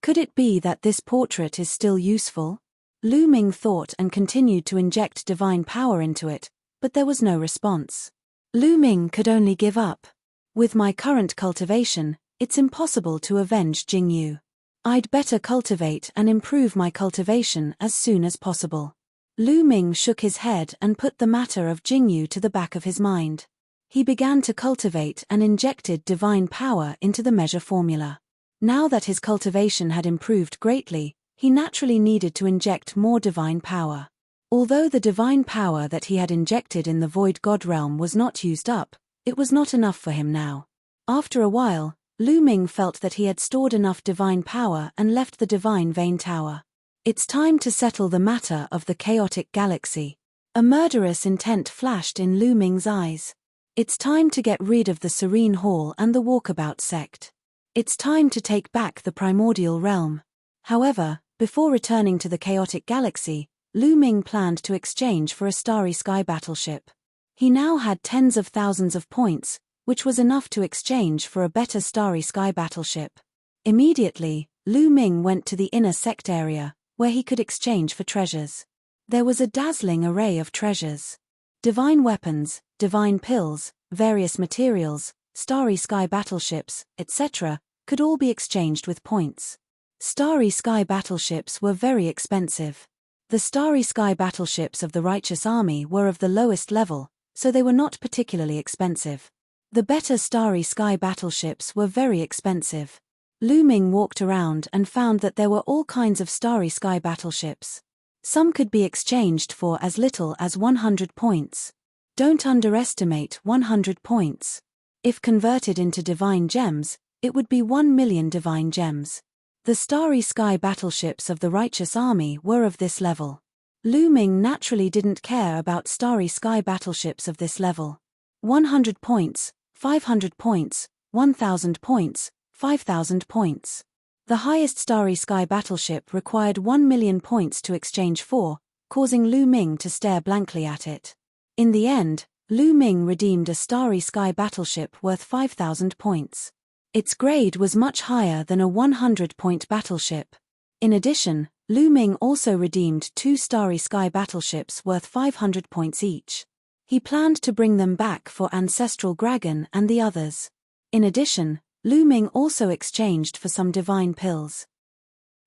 Could it be that this portrait is still useful? Lu Ming thought and continued to inject divine power into it, but there was no response. Lu Ming could only give up. With my current cultivation, it's impossible to avenge Jing Yu. I'd better cultivate and improve my cultivation as soon as possible. Lu Ming shook his head and put the matter of Jing Yu to the back of his mind. He began to cultivate and injected divine power into the measure formula. Now that his cultivation had improved greatly, he naturally needed to inject more divine power. Although the divine power that he had injected in the Void God realm was not used up, it was not enough for him now. After a while, Lu Ming felt that he had stored enough divine power and left the divine vein tower. It's time to settle the matter of the chaotic galaxy. A murderous intent flashed in Lu Ming's eyes. It's time to get rid of the Serene Hall and the Walkabout sect. It's time to take back the primordial realm. However, before returning to the chaotic galaxy, Lu Ming planned to exchange for a starry sky battleship. He now had tens of thousands of points, which was enough to exchange for a better starry sky battleship. Immediately, Lu Ming went to the inner sect area, where he could exchange for treasures. There was a dazzling array of treasures. Divine weapons, divine pills, various materials, starry sky battleships, etc., could all be exchanged with points. Starry sky battleships were very expensive. The starry sky battleships of the righteous army were of the lowest level, so they were not particularly expensive. The better starry sky battleships were very expensive. Lu Ming walked around and found that there were all kinds of starry sky battleships. Some could be exchanged for as little as 100 points. Don't underestimate 100 points. If converted into divine gems, it would be 1 million divine gems. The starry sky battleships of the righteous army were of this level. Lu Ming naturally didn't care about starry sky battleships of this level. 100 points, 500 points, 1000 points, 5000 points. The highest starry sky battleship required 1 million points to exchange for, causing Lu Ming to stare blankly at it. In the end, Lu Ming redeemed a starry sky battleship worth 5000 points. Its grade was much higher than a 100-point battleship. In addition, Lu Ming also redeemed 2 starry sky battleships worth 500 points each. He planned to bring them back for Ancestral Dragon and the others. In addition, Lu Ming also exchanged for some divine pills.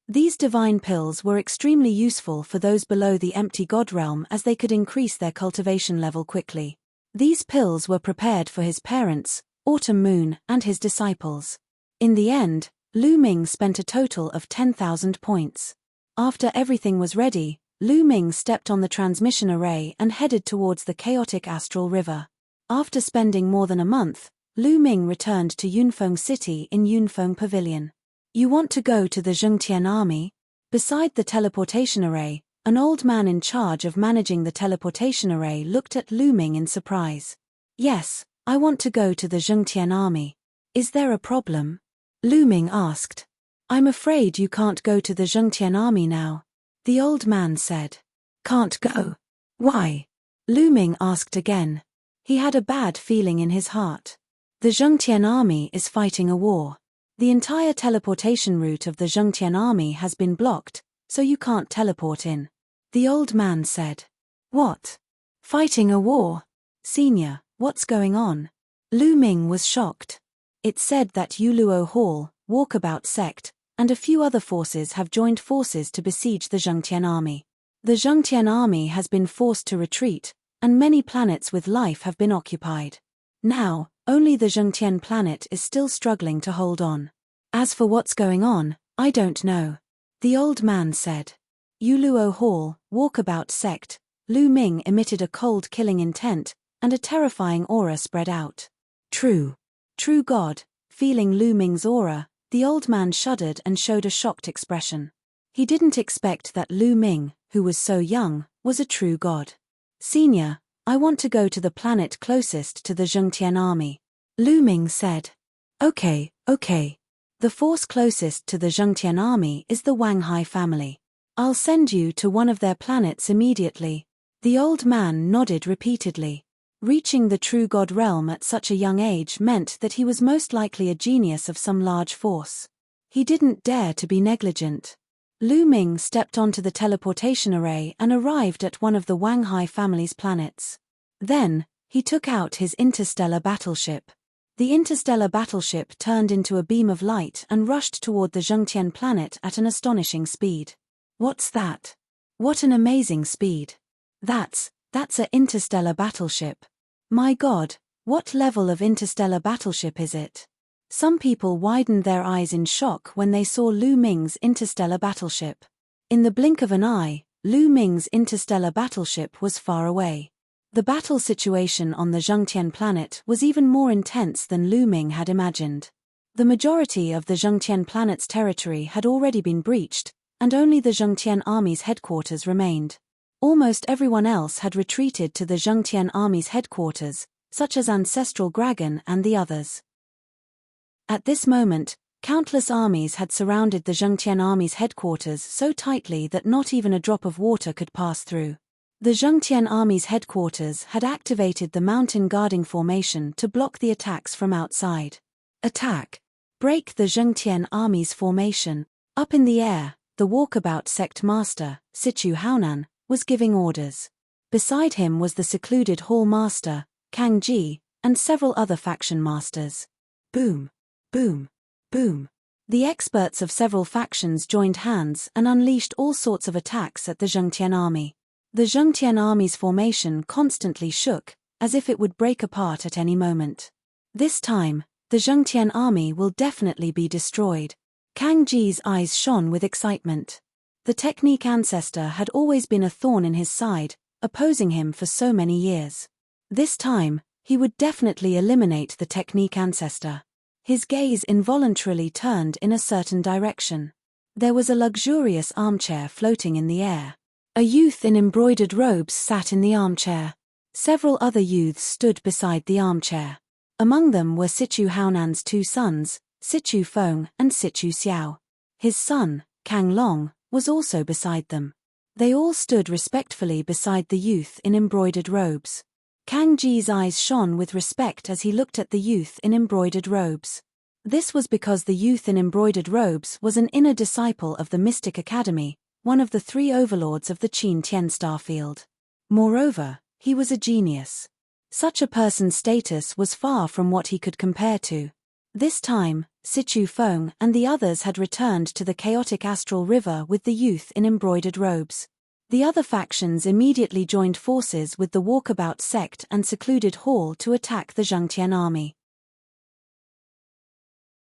These divine pills were extremely useful for those below the empty god realm as they could increase their cultivation level quickly. These pills were prepared for his parents, Autumn Moon, and his disciples. In the end, Lu Ming spent a total of 10,000 points. After everything was ready, Lu Ming stepped on the transmission array and headed towards the chaotic astral river. After spending more than a month, Lu Ming returned to Yunfeng City in Yunfeng Pavilion. You want to go to the Zhengtian army? Beside the teleportation array, An old man in charge of managing the teleportation array looked at Lu Ming in surprise. Yes, I want to go to the Zhengtian army. Is there a problem? Lu Ming asked. I'm afraid you can't go to the Zhengtian army now. The old man said. Can't go? Why? Lu Ming asked again. He had a bad feeling in his heart. The Zhengtian army is fighting a war. The entire teleportation route of the Zhengtian army has been blocked, so you can't teleport in. The old man said. What? Fighting a war? Senior, what's going on? Lu Ming was shocked. It said that Yuluo Hall, Walkabout Sect, and a few other forces have joined forces to besiege the Zhengtian army. The Zhengtian army has been forced to retreat, and many planets with life have been occupied. Now, only the Zhengtian planet is still struggling to hold on. As for what's going on, I don't know. The old man said. Yuluo Hall, Walkabout Sect, Lu Ming emitted a cold killing intent, and a terrifying aura spread out. True. True God, feeling Lu Ming's aura, the old man shuddered and showed a shocked expression. He didn't expect that Lu Ming, who was so young, was a true god. Senior, I want to go to the planet closest to the Zhengtian army. Lu Ming said. Okay. The force closest to the Zhengtian army is the Wanghai family. I'll send you to one of their planets immediately. The old man nodded repeatedly. Reaching the true god realm at such a young age meant that he was most likely a genius of some large force. He didn't dare to be negligent. Lu Ming stepped onto the teleportation array and arrived at one of the Wanghai family's planets. Then, he took out his interstellar battleship. The interstellar battleship turned into a beam of light and rushed toward the Zhengtian planet at an astonishing speed. What's that? What an amazing speed. That's a interstellar battleship. My God, what level of interstellar battleship is it? Some people widened their eyes in shock when they saw Lu Ming's interstellar battleship. In the blink of an eye, Lu Ming's interstellar battleship was far away. The battle situation on the Zhengtian planet was even more intense than Lu Ming had imagined. The majority of the Zhengtian planet's territory had already been breached, and only the Zhengtian army's headquarters remained. Almost everyone else had retreated to the Zhengtian army's headquarters, such as Ancestral Dragon and the others. At this moment, countless armies had surrounded the Zhengtian army's headquarters so tightly that not even a drop of water could pass through. The Zhengtian army's headquarters had activated the mountain guarding formation to block the attacks from outside. Attack! Break the Zhengtian army's formation. Up in the air, the Walkabout Sect Master, Sichu Haonan, was giving orders. Beside him was the secluded Hall Master, Kang Ji, and several other faction masters. Boom! Boom! Boom! The experts of several factions joined hands and unleashed all sorts of attacks at the Zhengtian army. The Zhengtian army's formation constantly shook, as if it would break apart at any moment. This time, the Zhengtian army will definitely be destroyed. Kang Ji's eyes shone with excitement. The technique ancestor had always been a thorn in his side, opposing him for so many years. This time, he would definitely eliminate the technique ancestor. His gaze involuntarily turned in a certain direction. There was a luxurious armchair floating in the air. A youth in embroidered robes sat in the armchair. Several other youths stood beside the armchair. Among them were Sichu Haonan's two sons, Sichu Feng and Sichu Xiao. His son, Kang Long, was also beside them. They all stood respectfully beside the youth in embroidered robes. Kang Ji's eyes shone with respect as he looked at the youth in embroidered robes. This was because the youth in embroidered robes was an inner disciple of the Mystic Academy, one of the three overlords of the Qin Tian Starfield. Moreover, he was a genius. Such a person's status was far from what he could compare to. This time, Sichu Feng and the others had returned to the chaotic astral river with the youth in embroidered robes. The other factions immediately joined forces with the Walkabout Sect and secluded Hall to attack the Zhengtian army.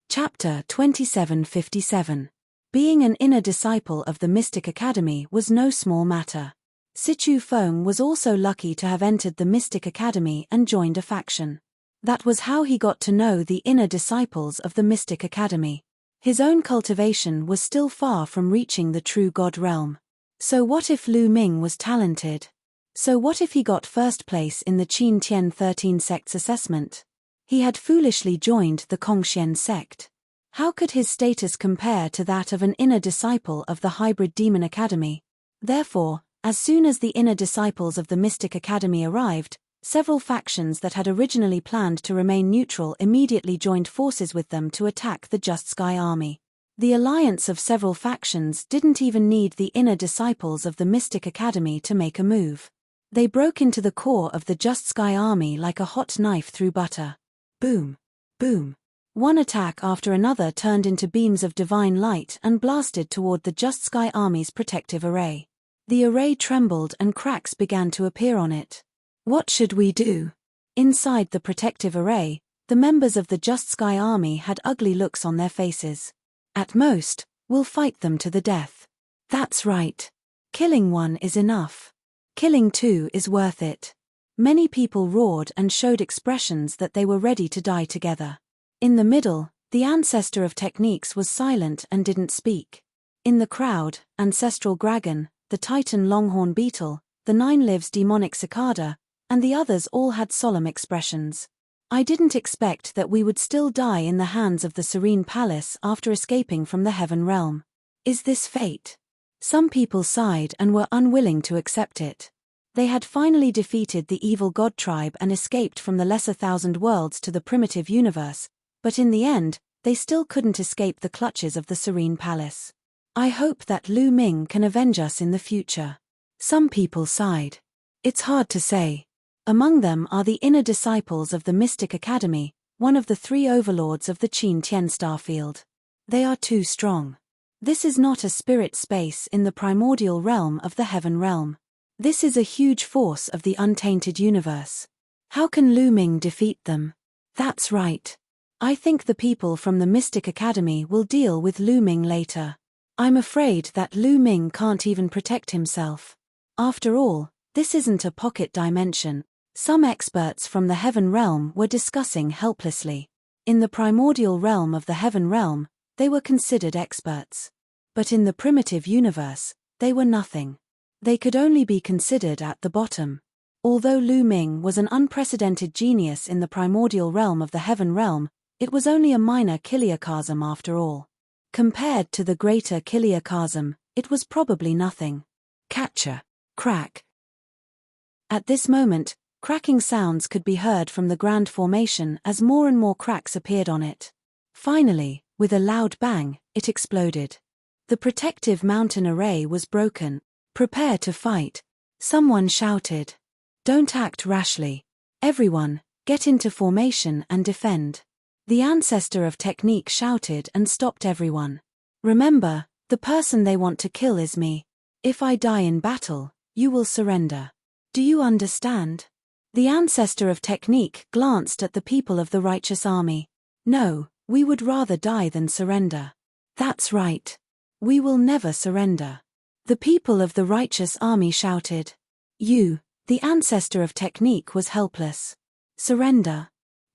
Chapter 2757. Being an inner disciple of the Mystic Academy was no small matter. Sichu Feng was also lucky to have entered the Mystic Academy and joined a faction. That was how he got to know the inner disciples of the Mystic Academy. His own cultivation was still far from reaching the true God realm. So what if Lu Ming was talented? So what if he got first place in the Qin Tian 13 sect's assessment? He had foolishly joined the Kongxian sect. How could his status compare to that of an inner disciple of the hybrid demon academy? Therefore, as soon as the inner disciples of the Mystic Academy arrived, several factions that had originally planned to remain neutral immediately joined forces with them to attack the Just Sky Army. The alliance of several factions didn't even need the inner disciples of the Mystic Academy to make a move. They broke into the core of the Just Sky Army like a hot knife through butter. Boom! Boom! One attack after another turned into beams of divine light and blasted toward the Just Sky Army's protective array. The array trembled and cracks began to appear on it. What should we do? Inside the protective array, the members of the Just Sky Army had ugly looks on their faces. At most, we'll fight them to the death. That's right. Killing one is enough. Killing two is worth it. Many people roared and showed expressions that they were ready to die together. In the middle, the ancestor of techniques was silent and didn't speak. In the crowd, Ancestral Dragon, the Titan Longhorn Beetle, the Nine Lives Demonic Cicada, and the others all had solemn expressions. I didn't expect that we would still die in the hands of the Serene Palace after escaping from the Heaven Realm. Is this fate? Some people sighed and were unwilling to accept it. They had finally defeated the evil god tribe and escaped from the lesser thousand worlds to the primitive universe, but in the end, they still couldn't escape the clutches of the Serene Palace. I hope that Lu Ming can avenge us in the future. Some people sighed. It's hard to say. Among them are the inner disciples of the Mystic Academy, one of the three overlords of the Qin Tian Starfield. They are too strong. This is not a spirit space in the primordial realm of the Heaven Realm. This is a huge force of the untainted universe. How can Lu Ming defeat them? That's right. I think the people from the Mystic Academy will deal with Lu Ming later. I'm afraid that Lu Ming can't even protect himself. After all, this isn't a pocket dimension. Some experts from the Heaven Realm were discussing helplessly. In the primordial realm of the Heaven Realm, they were considered experts. But in the primitive universe, they were nothing. They could only be considered at the bottom. Although Lu Ming was an unprecedented genius in the primordial realm of the Heaven Realm, it was only a minor chiliocosm after all. Compared to the greater chiliocosm, it was probably nothing. Catcher. Crack. At this moment, cracking sounds could be heard from the Grand Formation as more and more cracks appeared on it. Finally, with a loud bang, it exploded. The protective mountain array was broken. Prepare to fight. Someone shouted. Don't act rashly. Everyone, get into formation and defend. The ancestor of technique shouted and stopped everyone. Remember, the person they want to kill is me. If I die in battle, you will surrender. Do you understand? The ancestor of technique glanced at the people of the righteous army. No, we would rather die than surrender. That's right. We will never surrender. The people of the righteous army shouted. You, the ancestor of technique, was helpless. Surrender.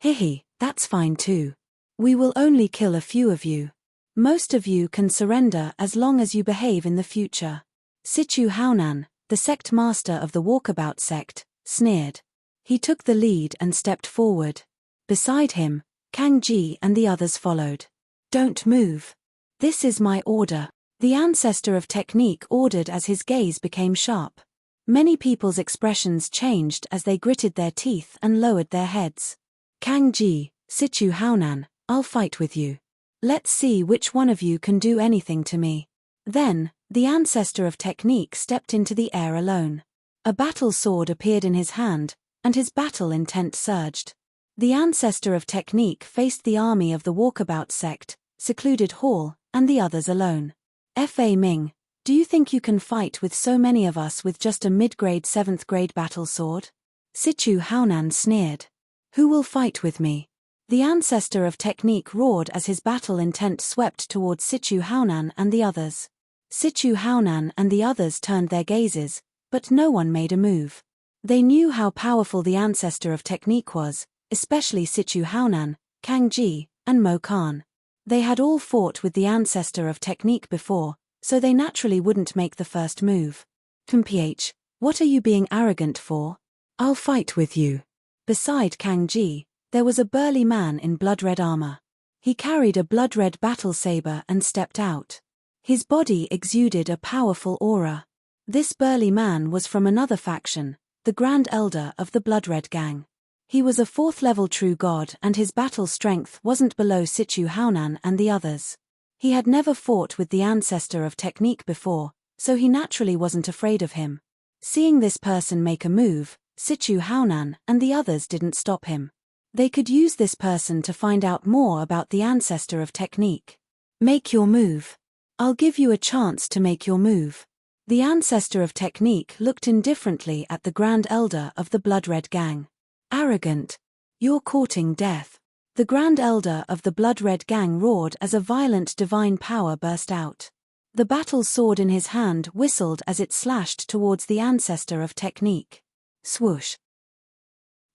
Hihi, that's fine too. We will only kill a few of you. Most of you can surrender as long as you behave in the future. Sichu Haonan, the sect master of the Walkabout sect, sneered. He took the lead and stepped forward. Beside him, Kang Ji and the others followed. Don't move. This is my order. The ancestor of technique ordered as his gaze became sharp. Many people's expressions changed as they gritted their teeth and lowered their heads. Kang Ji, Sichu Haonan, I'll fight with you. Let's see which one of you can do anything to me. Then, the ancestor of technique stepped into the air alone. A battle sword appeared in his hand, and his battle intent surged. The ancestor of technique faced the army of the Walkabout sect, Secluded Hall, and the others alone. Fa Ming, do you think you can fight with so many of us with just a mid-grade 7th grade battle sword? Sichu Haonan sneered. Who will fight with me? The ancestor of technique roared as his battle intent swept towards Sichu Haonan and the others. Sichu Haonan and the others turned their gazes, but no one made a move. They knew how powerful the ancestor of technique was, especially Sichu Haonan, Kang Ji, and Mo Khan. They had all fought with the ancestor of technique before, so they naturally wouldn't make the first move. Mph, what are you being arrogant for? I'll fight with you. Beside Kang Ji, there was a burly man in blood-red armor. He carried a blood-red battle saber and stepped out. His body exuded a powerful aura. This burly man was from another faction, the Grand Elder of the Blood-Red Gang. He was a 4th-level true god and his battle strength wasn't below Situ Haonan and the others. He had never fought with the ancestor of technique before, so he naturally wasn't afraid of him. Seeing this person make a move, Situ Haonan and the others didn't stop him. They could use this person to find out more about the ancestor of technique. Make your move. I'll give you a chance to make your move. The ancestor of technique looked indifferently at the Grand Elder of the Blood-Red Gang. Arrogant. You're courting death. The Grand Elder of the Blood-Red Gang roared as a violent divine power burst out. The battle sword in his hand whistled as it slashed towards the ancestor of technique. Swoosh.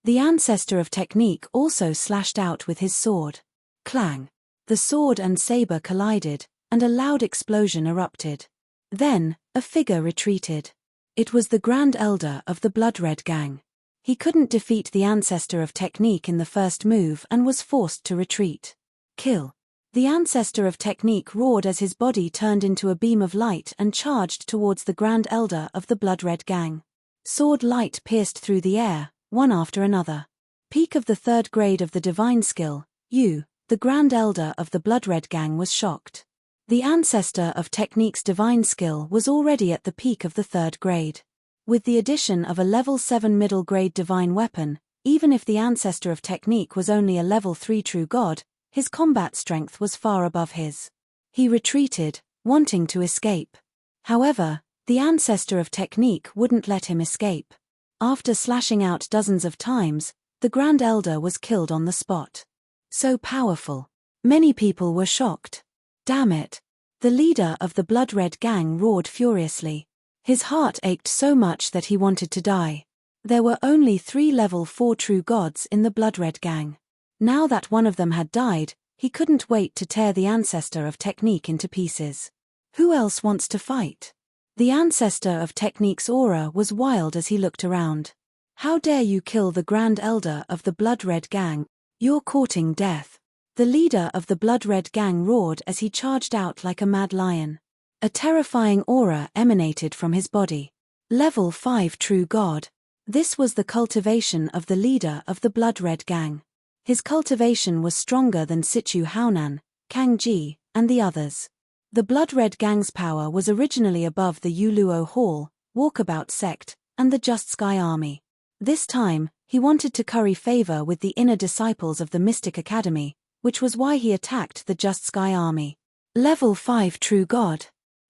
The ancestor of technique also slashed out with his sword. Clang. The sword and saber collided, and a loud explosion erupted. Then, a figure retreated. It was the Grand Elder of the Blood-Red Gang. He couldn't defeat the ancestor of technique in the first move and was forced to retreat. Kill. The ancestor of technique roared as his body turned into a beam of light and charged towards the Grand Elder of the Blood-Red Gang. Sword light pierced through the air, one after another. Peak of the 3rd grade of the divine skill, the Grand Elder of the Blood-Red Gang was shocked. The ancestor of technique's divine skill was already at the peak of the 3rd grade. With the addition of a level 7 middle grade divine weapon, even if the ancestor of technique was only a level 3 true god, his combat strength was far above his. He retreated, wanting to escape. However, the ancestor of technique wouldn't let him escape. After slashing out dozens of times, the Grand Elder was killed on the spot. So powerful. Many people were shocked. Damn it. The leader of the Blood-Red Gang roared furiously. His heart ached so much that he wanted to die. There were only 3 level 4 true gods in the Blood-Red Gang. Now that one of them had died, he couldn't wait to tear the ancestor of technique into pieces. Who else wants to fight? The ancestor of technique's aura was wild as he looked around. How dare you kill the Grand Elder of the Blood-Red Gang? You're courting death. The leader of the Blood-Red Gang roared as he charged out like a mad lion. A terrifying aura emanated from his body. Level 5 true god. This was the cultivation of the leader of the Blood-Red Gang. His cultivation was stronger than Situ Haonan, Kang Ji, and the others. The Blood-Red Gang's power was originally above the Yuluo Hall, Walkabout Sect, and the Just Sky Army. This time, he wanted to curry favor with the inner disciples of the Mystic Academy, which was why he attacked the Just Sky Army. Level 5 true god.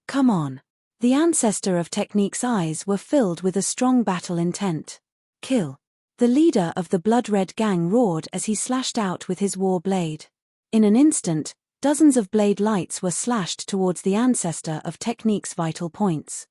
Come on. The ancestor of technique's eyes were filled with a strong battle intent. Kill. The leader of the Blood-Red Gang roared as he slashed out with his war blade. In an instant, dozens of blade lights were slashed towards the ancestor of technique's vital points.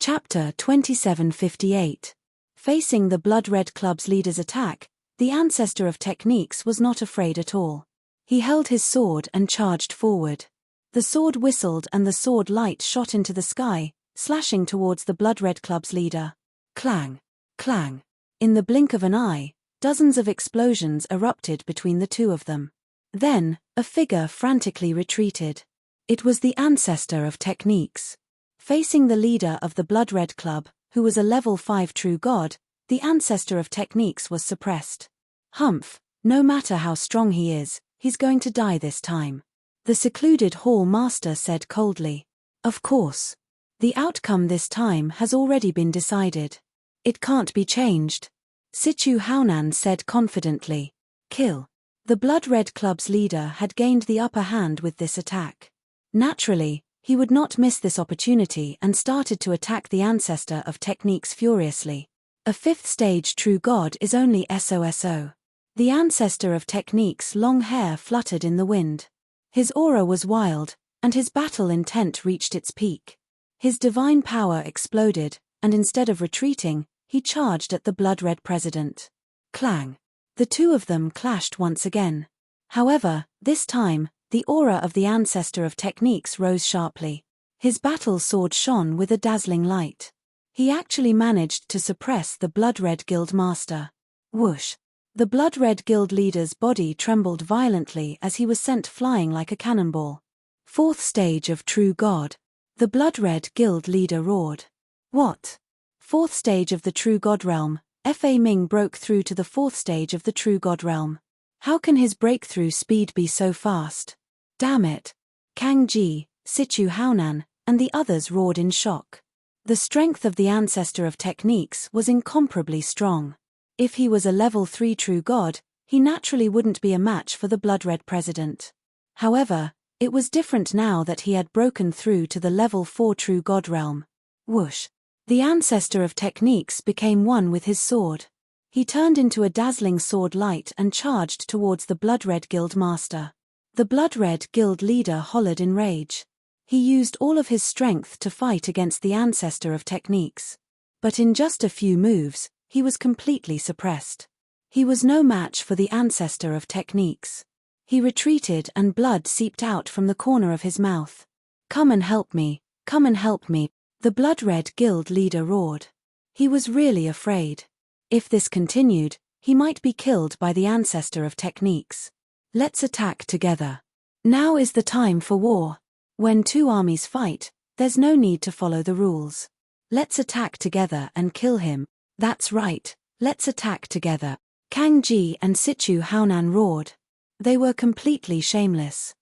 Chapter 2758. Facing the Blood-Red Club's leader's attack, the ancestor of techniques was not afraid at all. He held his sword and charged forward. The sword whistled and the sword light shot into the sky, slashing towards the Blood-Red Club's leader. Clang! Clang! In the blink of an eye, dozens of explosions erupted between the two of them. Then, a figure frantically retreated. It was the ancestor of techniques. Facing the leader of the Blood-Red Club, who was a level 5 true god, the ancestor of techniques was suppressed. Humph, no matter how strong he is, he's going to die this time. The secluded hall master said coldly. Of course. The outcome this time has already been decided. It can't be changed. Situ Haonan said confidently. Kill. The Blood-Red Club's leader had gained the upper hand with this attack. Naturally, he would not miss this opportunity and started to attack the ancestor of techniques furiously. A 5th stage true god is only SOSO. The ancestor of techniques' long hair fluttered in the wind. His aura was wild, and his battle intent reached its peak. His divine power exploded, and instead of retreating, he charged at the blood-red president. Clang! The two of them clashed once again. However, this time, The aura of the ancestor of techniques rose sharply. His battle sword shone with a dazzling light. He actually managed to suppress the blood-red guild master. Whoosh! The blood-red guild leader's body trembled violently as he was sent flying like a cannonball. Fourth stage of True God. The blood-red guild leader roared. What? Fourth stage of the True God realm. Fa Ming broke through to the fourth stage of the True God realm. How can his breakthrough speed be so fast? Damn it! Kang Ji, Sichu Haonan, and the others roared in shock. The strength of the ancestor of techniques was incomparably strong. If he was a level 3 True God, he naturally wouldn't be a match for the blood-red president. However, it was different now that he had broken through to the level 4 True God realm. Whoosh! The ancestor of techniques became one with his sword. He turned into a dazzling sword light and charged towards the blood-red guild master. The blood-red guild leader hollered in rage. He used all of his strength to fight against the ancestor of techniques. But in just a few moves, he was completely suppressed. He was no match for the ancestor of techniques. He retreated and blood seeped out from the corner of his mouth. Come and help me, come and help me, the blood-red guild leader roared. He was really afraid. If this continued, he might be killed by the ancestor of techniques. Let's attack together. Now is the time for war. When two armies fight, there's no need to follow the rules. Let's attack together and kill him. That's right, let's attack together. Kang Ji and Sichu Haonan roared. They were completely shameless.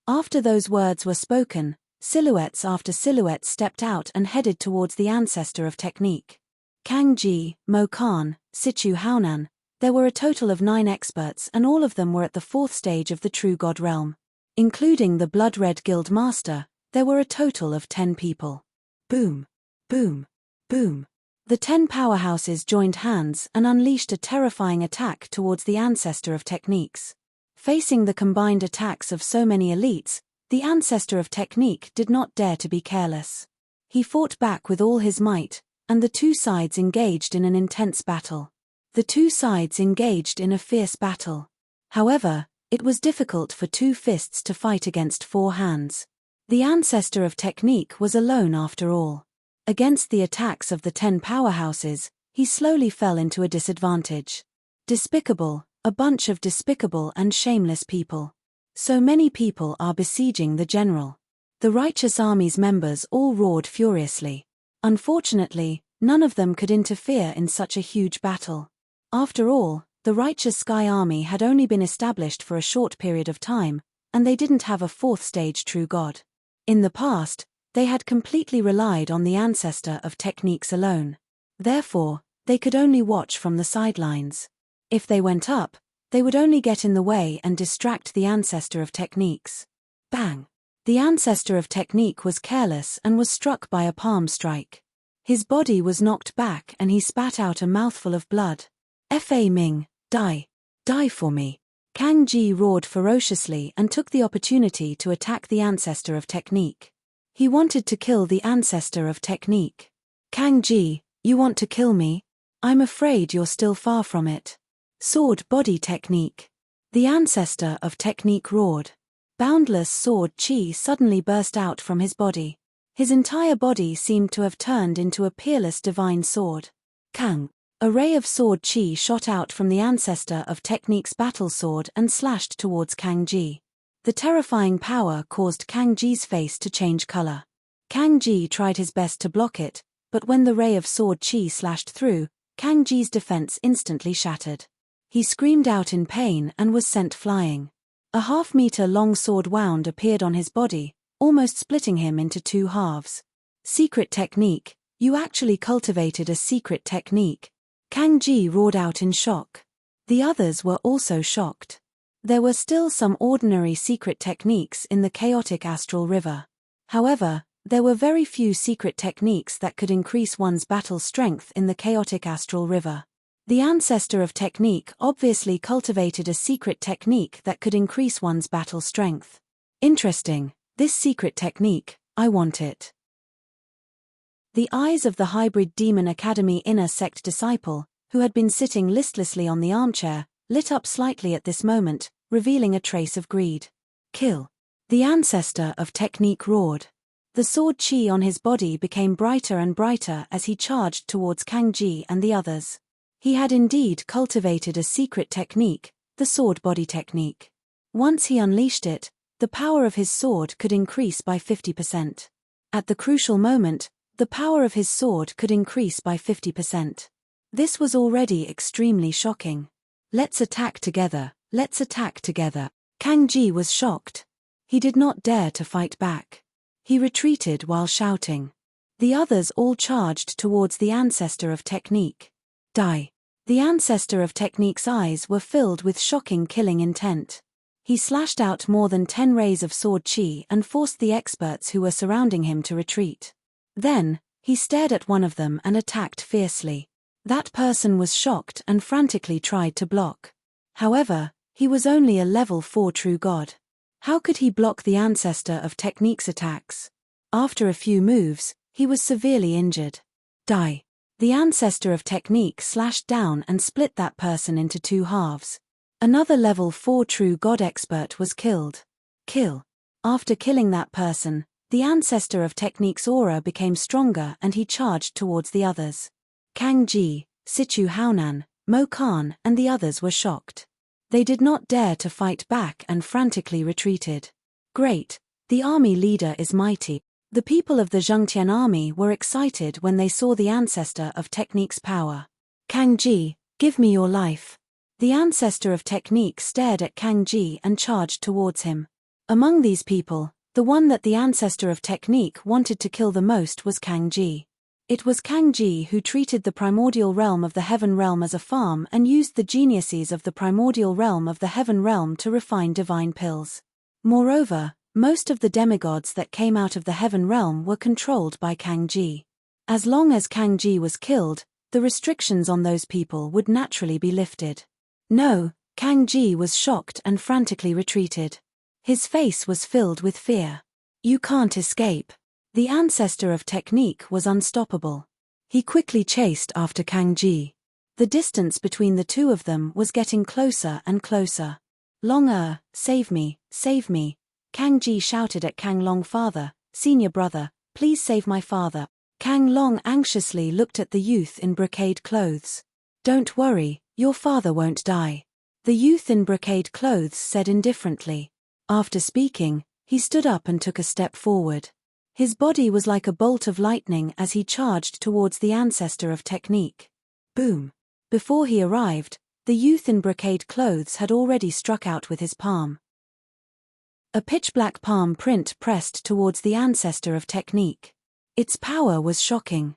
After those words were spoken, silhouettes after silhouettes stepped out and headed towards the ancestor of technique. Kang Ji, Mo Khan, Sichu Haonan, there were a total of 9 experts and all of them were at the 4th stage of the True God realm. Including the Blood-Red Guild Master, there were a total of 10 people. Boom! Boom! Boom! The 10 powerhouses joined hands and unleashed a terrifying attack towards the ancestor of techniques. Facing the combined attacks of so many elites, the ancestor of technique did not dare to be careless. He fought back with all his might, and the two sides engaged in an intense battle. The two sides engaged in a fierce battle. However, it was difficult for 2 fists to fight against 4 hands. The ancestor of technique was alone after all. Against the attacks of the 10 powerhouses, he slowly fell into a disadvantage. Despicable, a bunch of despicable and shameless people. So many people are besieging the general. The righteous army's members all roared furiously. Unfortunately, none of them could interfere in such a huge battle. After all, the righteous Sky Army had only been established for a short period of time, and they didn't have a 4th stage True God. In the past, they had completely relied on the ancestor of techniques alone. Therefore, they could only watch from the sidelines. If they went up, they would only get in the way and distract the ancestor of techniques. Bang! The ancestor of technique was careless and was struck by a palm strike. His body was knocked back and he spat out a mouthful of blood. Fa Ming, die. Die for me. Kang Ji roared ferociously and took the opportunity to attack the ancestor of technique. He wanted to kill the ancestor of technique. Kang Ji, you want to kill me? I'm afraid you're still far from it. Sword body technique. The ancestor of technique roared. Boundless sword chi suddenly burst out from his body. His entire body seemed to have turned into a peerless divine sword. Kang. A ray of sword chi shot out from the ancestor of technique's battle sword and slashed towards Kang Ji. The terrifying power caused Kang Ji's face to change color. Kang Ji tried his best to block it, but when the ray of sword chi slashed through, Kang Ji's defense instantly shattered. He screamed out in pain and was sent flying. A half-meter-long sword wound appeared on his body, almost splitting him into 2 halves. Secret technique, you actually cultivated a secret technique. Kang Ji roared out in shock. The others were also shocked. There were still some ordinary secret techniques in the chaotic astral river. However, there were very few secret techniques that could increase one's battle strength in the chaotic astral river. The ancestor of technique obviously cultivated a secret technique that could increase one's battle strength. Interesting, this secret technique, I want it. The eyes of the hybrid Demon Academy inner sect disciple, who had been sitting listlessly on the armchair, lit up slightly at this moment, revealing a trace of greed. Kill. The ancestor of technique roared. The sword chi on his body became brighter and brighter as he charged towards Kang Ji and the others. He had indeed cultivated a secret technique, the sword body technique. Once he unleashed it, the power of his sword could increase by 50%. At the crucial moment, the power of his sword could increase by 50%. This was already extremely shocking. Let's attack together, let's attack together. Kang Ji was shocked. He did not dare to fight back. He retreated while shouting. The others all charged towards the ancestor of technique. Die. The ancestor of technique's eyes were filled with shocking killing intent. He slashed out more than 10 rays of sword chi and forced the experts who were surrounding him to retreat. Then, he stared at one of them and attacked fiercely. That person was shocked and frantically tried to block. However, he was only a level 4 true god. How could he block the ancestor of technique's attacks? After a few moves, he was severely injured. Die. The ancestor of technique slashed down and split that person into 2 halves. Another level 4 true god expert was killed. Kill. After killing that person, the ancestor of technique's aura became stronger and he charged towards the others. Kang Ji, Sichu Haonan, Mo Khan and the others were shocked. They did not dare to fight back and frantically retreated. Great, the army leader is mighty. The people of the Zhengtian army were excited when they saw the ancestor of technique's power. Kang Ji, give me your life. The ancestor of technique stared at Kang Ji and charged towards him. Among these people, the one that the ancestor of technique wanted to kill the most was Kang Ji. It was Kang Ji who treated the primordial realm of the heaven realm as a farm and used the geniuses of the primordial realm of the heaven realm to refine divine pills. Moreover, most of the demigods that came out of the heaven realm were controlled by Kang Ji. As long as Kang Ji was killed, the restrictions on those people would naturally be lifted. No, Kang Ji was shocked and frantically retreated. His face was filled with fear. You can't escape. The ancestor of technique was unstoppable. He quickly chased after Kang Ji. The distance between the two of them was getting closer and closer. Long save me, Kang Ji shouted at Kang Long, father, senior brother, please save my father. Kang Long anxiously looked at the youth in brocade clothes. Don't worry, your father won't die. The youth in brocade clothes said indifferently. After speaking, he stood up and took a step forward. His body was like a bolt of lightning as he charged towards the ancestor of technique. Boom! Before he arrived, the youth in brocade clothes had already struck out with his palm. A pitch-black palm print pressed towards the ancestor of technique. Its power was shocking.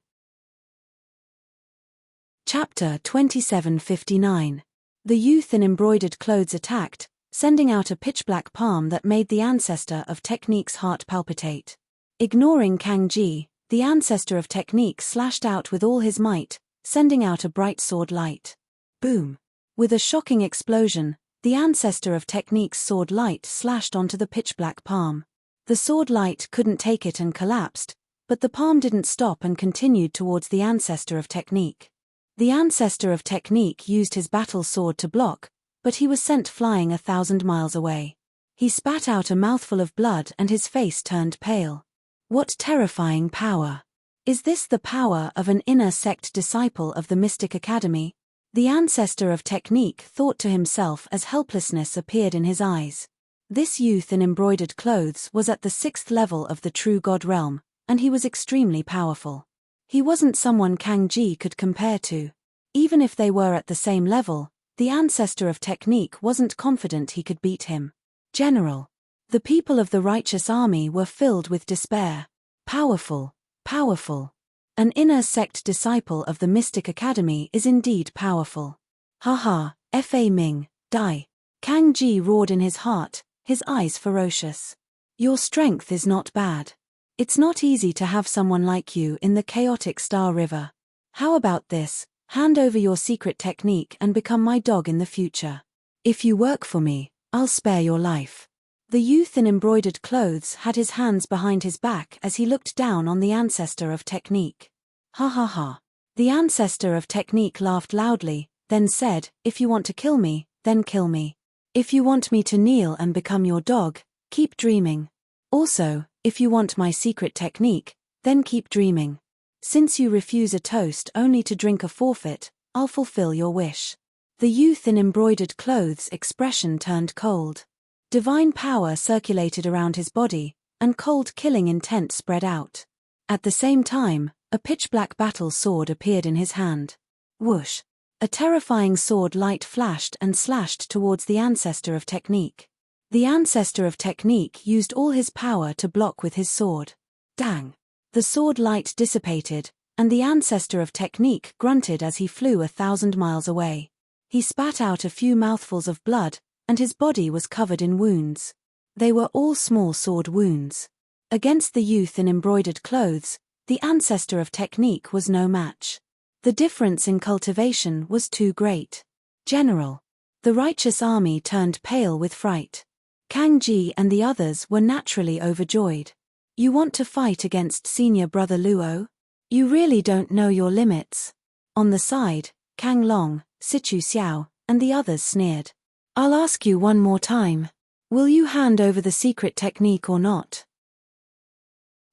Chapter 2759. The youth in embroidered clothes attacked, sending out a pitch-black palm that made the ancestor of technique's heart palpitate. Ignoring Kang Ji, the ancestor of technique slashed out with all his might, sending out a bright sword light. Boom! With a shocking explosion, the ancestor of technique's sword light slashed onto the pitch-black palm. The sword light couldn't take it and collapsed, but the palm didn't stop and continued towards the ancestor of technique. The ancestor of technique used his battle sword to block, but he was sent flying 1,000 miles away. He spat out a mouthful of blood and his face turned pale. What terrifying power! Is this the power of an inner sect disciple of the Mystic Academy? The ancestor of technique thought to himself as helplessness appeared in his eyes. This youth in embroidered clothes was at the 6th level of the true god realm, and he was extremely powerful. He wasn't someone Kang Ji could compare to. Even if they were at the same level, the ancestor of technique wasn't confident he could beat him. General. The people of the righteous army were filled with despair. Powerful, powerful. An inner sect disciple of the Mystic Academy is indeed powerful. Haha, Fa Ming, die. Kang Ji roared in his heart, his eyes ferocious. Your strength is not bad. It's not easy to have someone like you in the chaotic Star River. How about this, hand over your secret technique and become my dog in the future. If you work for me, I'll spare your life. The youth in embroidered clothes had his hands behind his back as he looked down on the ancestor of technique. Ha ha ha. The ancestor of technique laughed loudly, then said, if you want to kill me, then kill me. If you want me to kneel and become your dog, keep dreaming. Also, if you want my secret technique, then keep dreaming. Since you refuse a toast only to drink a forfeit, I'll fulfill your wish. The youth in embroidered clothes' expression turned cold. Divine power circulated around his body, and cold killing intent spread out. At the same time, a pitch-black battle sword appeared in his hand. Whoosh! A terrifying sword light flashed and slashed towards the ancestor of technique. The ancestor of technique used all his power to block with his sword. Dang! The sword light dissipated, and the ancestor of technique grunted as he flew 1,000 miles away. He spat out a few mouthfuls of blood, and his body was covered in wounds. They were all small sword wounds. Against the youth in embroidered clothes, the ancestor of technique was no match. The difference in cultivation was too great. General. The righteous army turned pale with fright. Kang Ji and the others were naturally overjoyed. You want to fight against senior brother Luo? You really don't know your limits. On the side, Kang Long, Sichu Xiao, and the others sneered. I'll ask you one more time. Will you hand over the secret technique or not?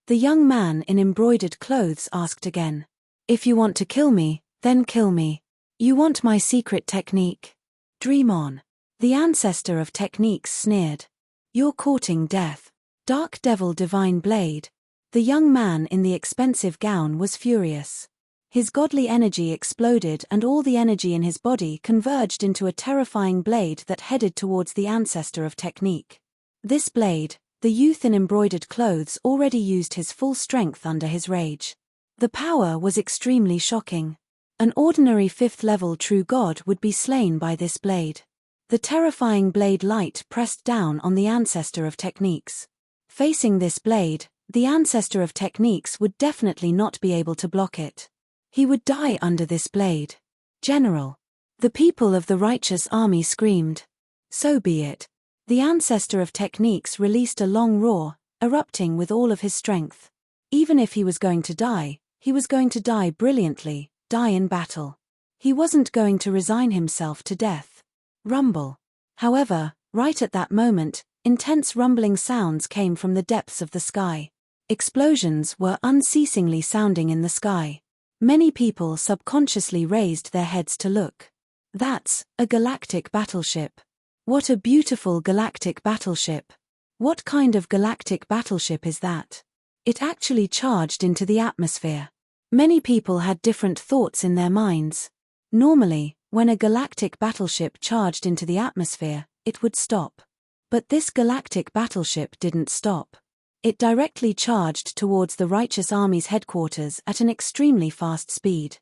The young man in embroidered clothes asked again. If you want to kill me, then kill me. You want my secret technique? Dream on. The ancestor of techniques sneered. You're courting death. Dark Devil Divine Blade. The young man in the expensive gown was furious. His godly energy exploded and all the energy in his body converged into a terrifying blade that headed towards the ancestor of technique. This blade, the youth in embroidered clothes already used his full strength under his rage. The power was extremely shocking. An ordinary 5th-level true god would be slain by this blade. The terrifying blade light pressed down on the ancestor of techniques. Facing this blade, the ancestor of techniques would definitely not be able to block it. He would die under this blade. General. The people of the righteous army screamed. So be it. The ancestor of techniques released a long roar, erupting with all of his strength. Even if he was going to die, he was going to die brilliantly, die in battle. He wasn't going to resign himself to death. Rumble. However, right at that moment, intense rumbling sounds came from the depths of the sky. Explosions were unceasingly sounding in the sky. Many people subconsciously raised their heads to look. That's a galactic battleship. What a beautiful galactic battleship. What kind of galactic battleship is that? It actually charged into the atmosphere. Many people had different thoughts in their minds. Normally, when a galactic battleship charged into the atmosphere, it would stop. But this galactic battleship didn't stop. It directly charged towards the righteous army's headquarters at an extremely fast speed.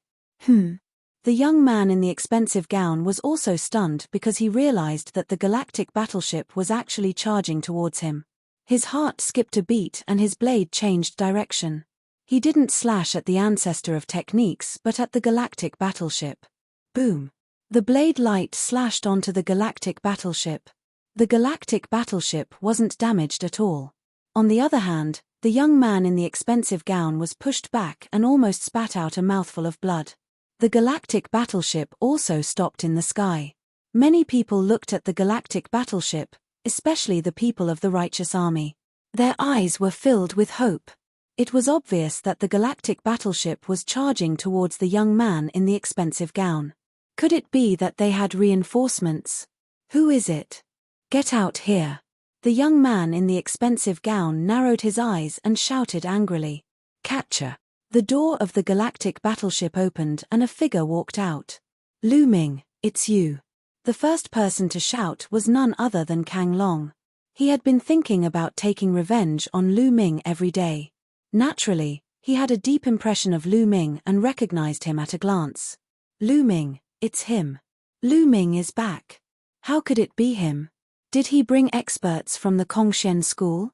The young man in the expensive gown was also stunned because he realized that the galactic battleship was actually charging towards him. His heart skipped a beat and his blade changed direction. He didn't slash at the ancestor of techniques but at the galactic battleship. Boom! The blade light slashed onto the galactic battleship. The galactic battleship wasn't damaged at all. On the other hand, the young man in the expensive gown was pushed back and almost spat out a mouthful of blood. The galactic battleship also stopped in the sky. Many people looked at the galactic battleship, especially the people of the righteous army. Their eyes were filled with hope. It was obvious that the galactic battleship was charging towards the young man in the expensive gown. Could it be that they had reinforcements? Who is it? Get out here. The young man in the expensive gown narrowed his eyes and shouted angrily. Catcher. The door of the galactic battleship opened and a figure walked out. Lu Ming, it's you. The first person to shout was none other than Kang Long. He had been thinking about taking revenge on Lu Ming every day. Naturally, he had a deep impression of Lu Ming and recognized him at a glance. Lu Ming, it's him. Lu Ming is back. How could it be him? Did he bring experts from the Kongshen school?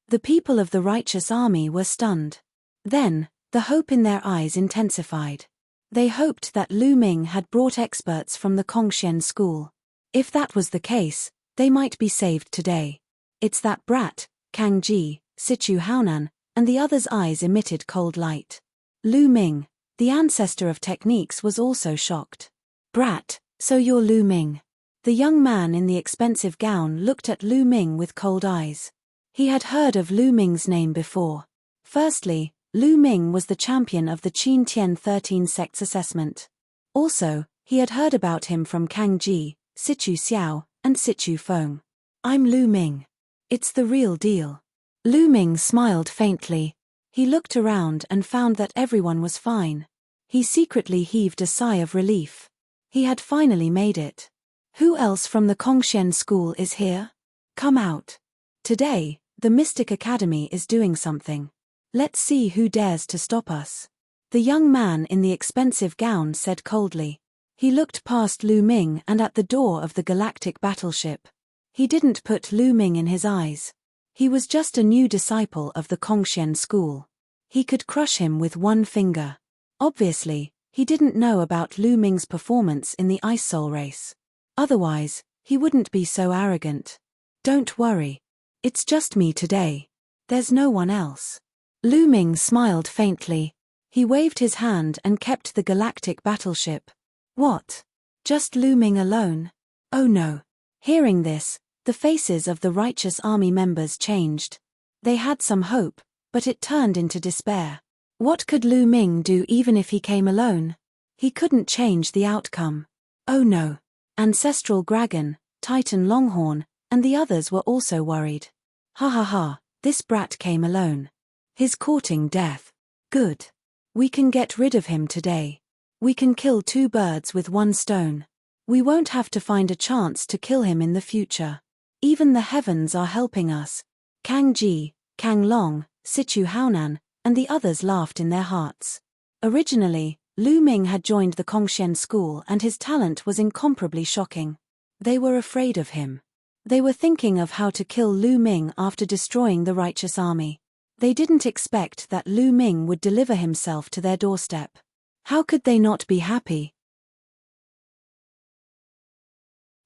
The people of the righteous army were stunned. Then, the hope in their eyes intensified. They hoped that Lu Ming had brought experts from the Kongshen school. If that was the case, they might be saved today. It's that brat, Kang Ji, Sichu Haonan, and the others' eyes emitted cold light. Lu Ming, the ancestor of techniques, was also shocked. Brat, so you're Lu Ming. The young man in the expensive gown looked at Lu Ming with cold eyes. He had heard of Lu Ming's name before. Firstly, Lu Ming was the champion of the Qin Tian 13 sects assessment. Also, he had heard about him from Kang Ji, Sichu Xiao, and Sichu Feng. I'm Lu Ming. It's the real deal. Lu Ming smiled faintly. He looked around and found that everyone was fine. He secretly heaved a sigh of relief. He had finally made it. Who else from the Kongxian school is here? Come out. Today, the Mystic Academy is doing something. Let's see who dares to stop us. The young man in the expensive gown said coldly. He looked past Lu Ming and at the door of the galactic battleship. He didn't put Lu Ming in his eyes. He was just a new disciple of the Kongxian school. He could crush him with one finger. Obviously, he didn't know about Lu Ming's performance in the Ice Soul race. Otherwise, he wouldn't be so arrogant. Don't worry. It's just me today. There's no one else. Lu Ming smiled faintly. He waved his hand and kept the galactic battleship. What? Just Lu Ming alone? Oh no. Hearing this, the faces of the righteous army members changed. They had some hope, but it turned into despair. What could Lu Ming do even if he came alone? He couldn't change the outcome. Oh no. Ancestral Dragon, Titan Longhorn, and the others were also worried. Ha ha ha, this brat came alone. He's courting death. Good. We can get rid of him today. We can kill two birds with one stone. We won't have to find a chance to kill him in the future. Even the heavens are helping us. Kang Ji, Kang Long, Sichu Haonan, and the others laughed in their hearts. Originally, Lu Ming had joined the Kongxian school and his talent was incomparably shocking. They were afraid of him. They were thinking of how to kill Lu Ming after destroying the righteous army. They didn't expect that Lu Ming would deliver himself to their doorstep. How could they not be happy?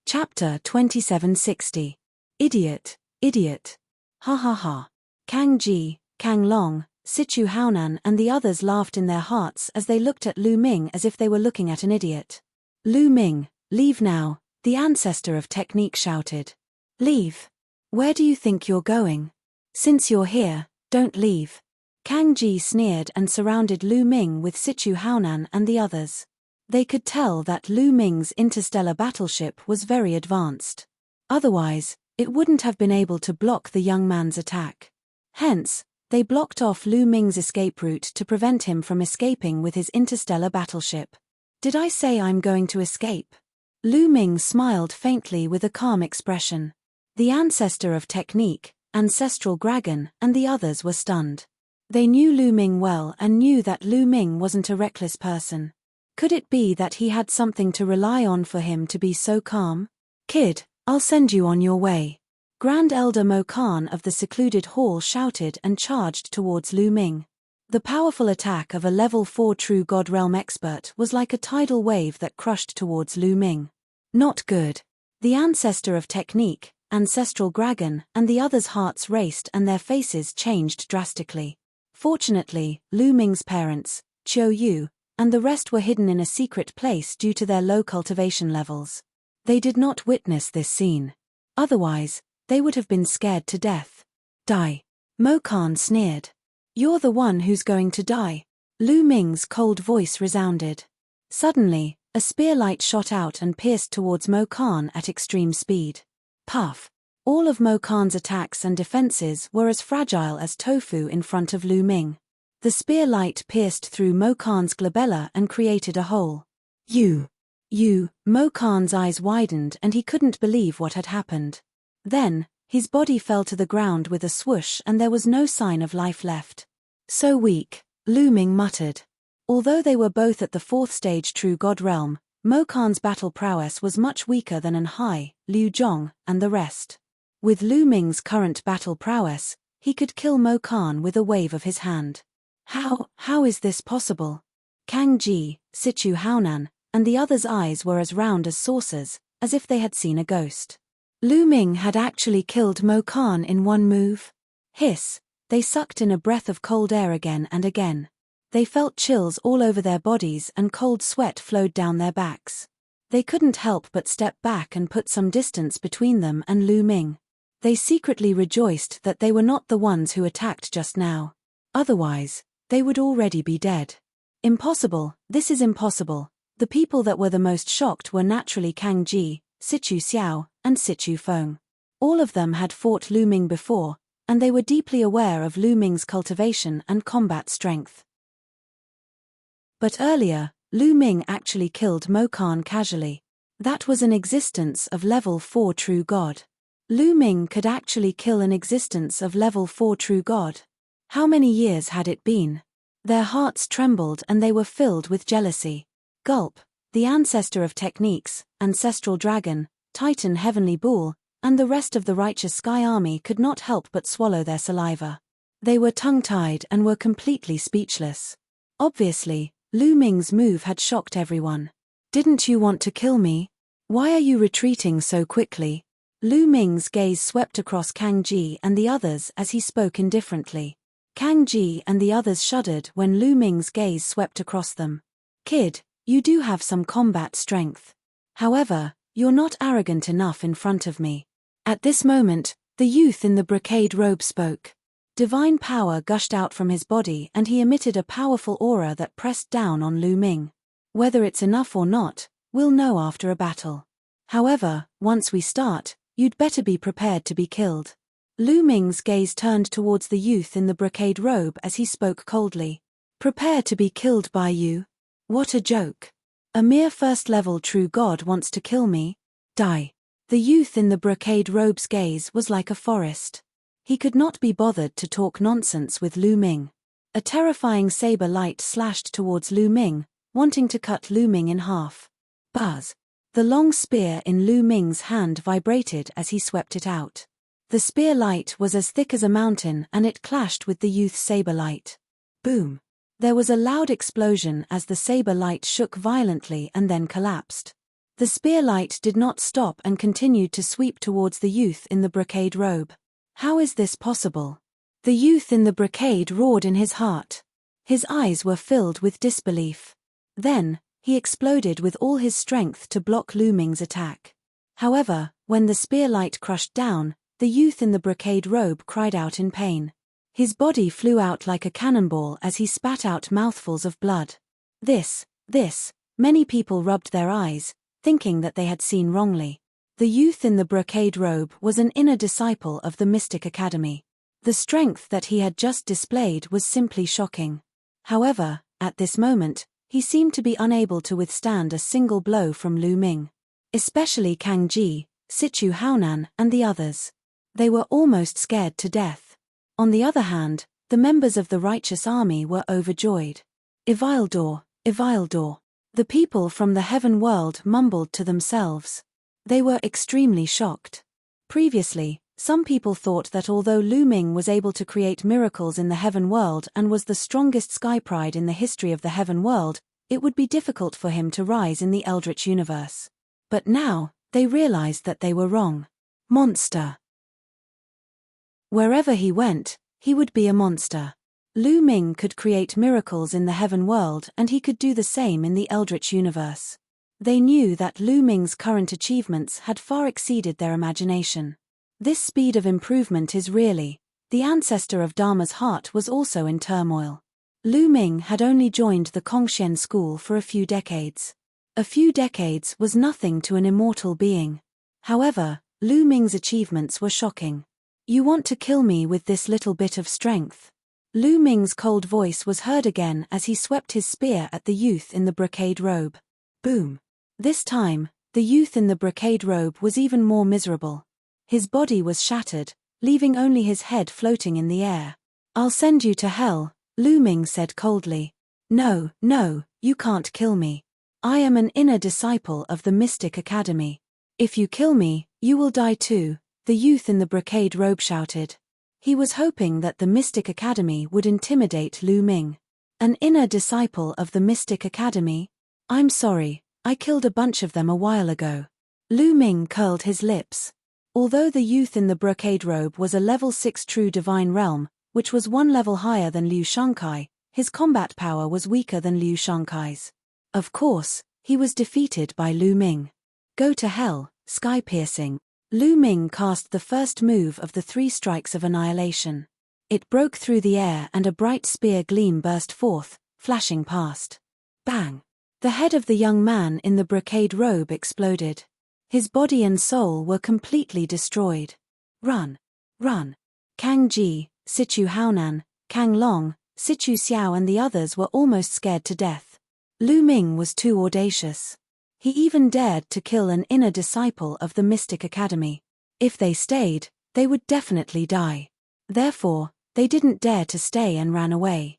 Chapter 2760. Idiot, idiot. Ha ha ha. Kang Ji, Kang Long, Sichu Haonan and the others laughed in their hearts as they looked at Lu Ming as if they were looking at an idiot. Lu Ming, leave now, the ancestor of technique shouted. Leave? Where do you think you're going? Since you're here, don't leave. Kang Ji sneered and surrounded Lu Ming with Sichu Haonan and the others. They could tell that Lu Ming's interstellar battleship was very advanced. Otherwise, it wouldn't have been able to block the young man's attack. Hence, they blocked off Lu Ming's escape route to prevent him from escaping with his interstellar battleship. Did I say I'm going to escape? Lu Ming smiled faintly with a calm expression. The ancestor of technique, Ancestral Dragon, and the others were stunned. They knew Lu Ming well and knew that Lu Ming wasn't a reckless person. Could it be that he had something to rely on for him to be so calm? Kid, I'll send you on your way. Grand Elder Mo Khan of the secluded hall shouted and charged towards Lu Ming. The powerful attack of a level 4 true God Realm expert was like a tidal wave that crushed towards Lu Ming. Not good. The ancestor of technique, Ancestral Dragon, and the others' hearts raced and their faces changed drastically. Fortunately, Lu Ming's parents, Chiu Yu, and the rest were hidden in a secret place due to their low cultivation levels. They did not witness this scene. Otherwise, they would have been scared to death. Die. Mo Khan sneered. You're the one who's going to die. Lu Ming's cold voice resounded. Suddenly, a spear light shot out and pierced towards Mo Khan at extreme speed. Puff. All of Mo Khan's attacks and defenses were as fragile as tofu in front of Lu Ming. The spear light pierced through Mo Khan's glabella and created a hole. You, Mo Khan's eyes widened and he couldn't believe what had happened. Then, his body fell to the ground with a swoosh and there was no sign of life left. So weak, Lu Ming muttered. Although they were both at the 4th stage True God Realm, Mo Khan's battle prowess was much weaker than An Hai, Liu Zhong, and the rest. With Lu Ming's current battle prowess, he could kill Mo Khan with a wave of his hand. How is this possible? Kang Ji, Sichu Haonan, and the others' eyes were as round as saucers, as if they had seen a ghost. Lu Ming had actually killed Mo Khan in one move. Hiss, they sucked in a breath of cold air again and again. They felt chills all over their bodies and cold sweat flowed down their backs. They couldn't help but step back and put some distance between them and Lu Ming. They secretly rejoiced that they were not the ones who attacked just now. Otherwise, they would already be dead. Impossible, this is impossible. The people that were the most shocked were naturally Kang Ji, Sichu Xiao, and Sichu Feng. All of them had fought Lu Ming before, and they were deeply aware of Lu Ming's cultivation and combat strength. But earlier, Lu Ming actually killed Mo Khan casually. That was an existence of level 4 true god. Lu Ming could actually kill an existence of level 4 true god. How many years had it been? Their hearts trembled and they were filled with jealousy. Gulp, the ancestor of techniques, ancestral dragon, titan heavenly bull, and the rest of the righteous sky army could not help but swallow their saliva. They were tongue-tied and were completely speechless. Obviously, Lu Ming's move had shocked everyone. Didn't you want to kill me? Why are you retreating so quickly? Lu Ming's gaze swept across Kang Ji and the others as he spoke indifferently. Kang Ji and the others shuddered when Lu Ming's gaze swept across them. Kid, you do have some combat strength. However, you're not arrogant enough in front of me. At this moment, the youth in the brocade robe spoke. Divine power gushed out from his body and he emitted a powerful aura that pressed down on Lu Ming. Whether it's enough or not, we'll know after a battle. However, once we start, you'd better be prepared to be killed. Lu Ming's gaze turned towards the youth in the brocade robe as he spoke coldly. Prepare to be killed by you? What a joke. A mere first-level true god wants to kill me? Die. The youth in the brocade robe's gaze was like a forest. He could not be bothered to talk nonsense with Lu Ming. A terrifying saber light slashed towards Lu Ming, wanting to cut Lu Ming in half. Buzz. The long spear in Lu Ming's hand vibrated as he swept it out. The spear light was as thick as a mountain and it clashed with the youth's saber light. Boom. There was a loud explosion as the saber light shook violently and then collapsed. The spear light did not stop and continued to sweep towards the youth in the brocade robe. How is this possible? The youth in the brocade roared in his heart. His eyes were filled with disbelief. Then, he exploded with all his strength to block Lu Ming's attack. However, when the spear light crushed down, the youth in the brocade robe cried out in pain. His body flew out like a cannonball as he spat out mouthfuls of blood. This, many people rubbed their eyes, thinking that they had seen wrongly. The youth in the brocade robe was an inner disciple of the Mystic Academy. The strength that he had just displayed was simply shocking. However, at this moment, he seemed to be unable to withstand a single blow from Lu Ming. Especially Kang Ji, Sichu Haonan, and the others. They were almost scared to death. On the other hand, the members of the righteous army were overjoyed. Evildor, Evildor. The people from the heaven world mumbled to themselves. They were extremely shocked. Previously, some people thought that although Lu Ming was able to create miracles in the heaven world and was the strongest sky pride in the history of the heaven world, it would be difficult for him to rise in the Eldritch universe. But now, they realized that they were wrong. Monster. Wherever he went, he would be a monster. Lu Ming could create miracles in the heaven world and he could do the same in the Eldritch universe. They knew that Lu Ming's current achievements had far exceeded their imagination. This speed of improvement is really, the ancestor of Dharma's heart was also in turmoil. Lu Ming had only joined the Kongxian school for a few decades. A few decades was nothing to an immortal being. However, Lu Ming's achievements were shocking. You want to kill me with this little bit of strength? Lu Ming's cold voice was heard again as he swept his spear at the youth in the brocade robe. Boom. This time, the youth in the brocade robe was even more miserable. His body was shattered, leaving only his head floating in the air. I'll send you to hell, Lu Ming said coldly. No, you can't kill me. I am an inner disciple of the Mystic Academy. If you kill me, you will die too, the youth in the brocade robe shouted. He was hoping that the Mystic Academy would intimidate Lu Ming. An inner disciple of the Mystic Academy? I'm sorry, I killed a bunch of them a while ago. Lu Ming curled his lips. Although the youth in the brocade robe was a level 6 true divine realm, which was one level higher than Liu Shankai, his combat power was weaker than Liu Shankai's. Of course, He was defeated by Lu Ming. Go to hell, sky-piercing. Lu Ming cast the first move of the 3 strikes of annihilation. It broke through the air and a bright spear gleam burst forth, flashing past. Bang! The head of the young man in the brocade robe exploded. His body and soul were completely destroyed. Run! Run! Kang Ji, Sichu Haonan, Kang Long, Sichu Xiao and the others were almost scared to death. Lu Ming was too audacious. He even dared to kill an inner disciple of the Mystic Academy. If they stayed, they would definitely die. Therefore, they didn't dare to stay and ran away.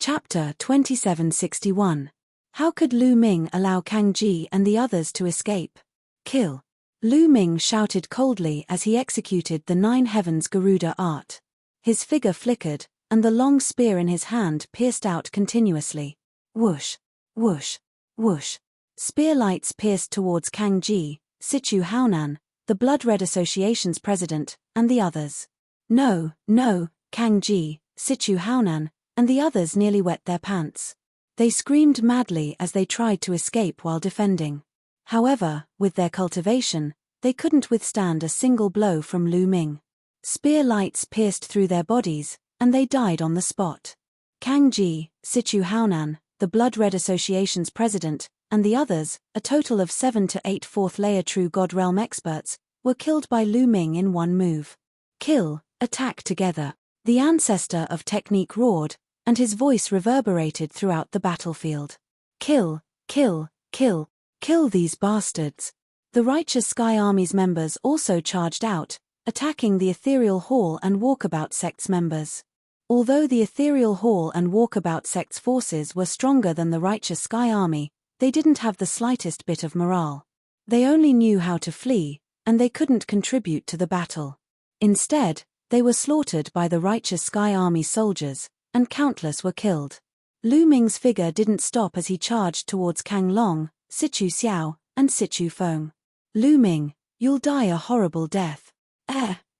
Chapter 2761. How could Lu Ming allow Kang Ji and the others to escape? Kill! Lu Ming shouted coldly as he executed the 9 heavens Garuda art. His figure flickered, and the long spear in his hand pierced out continuously. Whoosh! Whoosh! Whoosh! Spear lights pierced towards Kang Ji, Sichu Haonan, the Blood Red Association's president, and the others. No, no, Kang Ji, Sichu Haonan, and the others nearly wet their pants. They screamed madly as they tried to escape while defending. However, with their cultivation, they couldn't withstand a single blow from Lu Ming. Spear lights pierced through their bodies, and they died on the spot. Kang Ji, Sichu Haonan, the Blood Red Association's president, and the others, a total of 7 to 8 4th-layer True God Realm experts, were killed by Lu Ming in one move. Kill, attack together. The ancestor of technique roared, and his voice reverberated throughout the battlefield. Kill, kill, kill, kill these bastards. The Righteous Sky Army's members also charged out, attacking the Ethereal Hall and Walkabout Sect's members. Although the Ethereal Hall and Walkabout Sect's forces were stronger than the Righteous Sky Army, they didn't have the slightest bit of morale. They only knew how to flee, and they couldn't contribute to the battle. Instead, they were slaughtered by the Righteous Sky Army soldiers, and countless were killed. Lu Ming's figure didn't stop as he charged towards Kang Long, Sichu Xiao, and Sichu Feng. Lu Ming, you'll die a horrible death.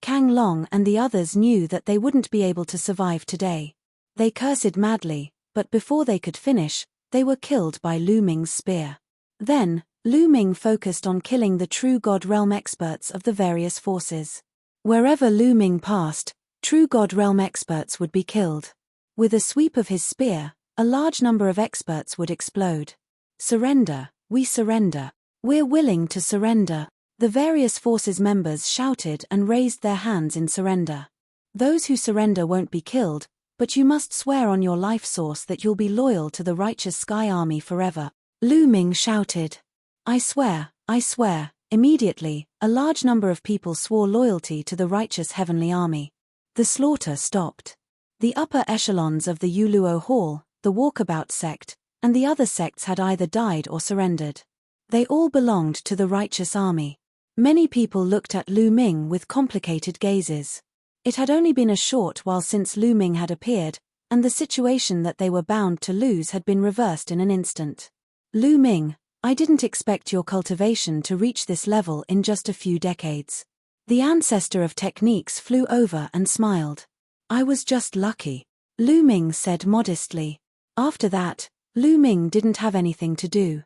Kang Long and the others knew that they wouldn't be able to survive today. They cursed madly, but before they could finish, they were killed by Lu Ming's spear. Then, Lu Ming focused on killing the True God Realm experts of the various forces. Wherever Lu Ming passed, True God Realm experts would be killed. With a sweep of his spear, a large number of experts would explode. Surrender, we surrender. We're willing to surrender. The various forces members shouted and raised their hands in surrender. Those who surrender won't be killed, but you must swear on your life source that you'll be loyal to the Righteous Sky Army forever. Lu Ming shouted. I swear, I swear. Immediately, a large number of people swore loyalty to the Righteous Heavenly Army. The slaughter stopped. The upper echelons of the Yuluo Hall, the Walkabout sect, and the other sects had either died or surrendered. They all belonged to the Righteous Army. Many people looked at Lu Ming with complicated gazes. It had only been a short while since Lu Ming had appeared, and the situation that they were bound to lose had been reversed in an instant. Lu Ming, I didn't expect your cultivation to reach this level in just a few decades. The ancestor of techniques flew over and smiled. I was just lucky, Lu Ming said modestly. After that, Lu Ming didn't have anything to do.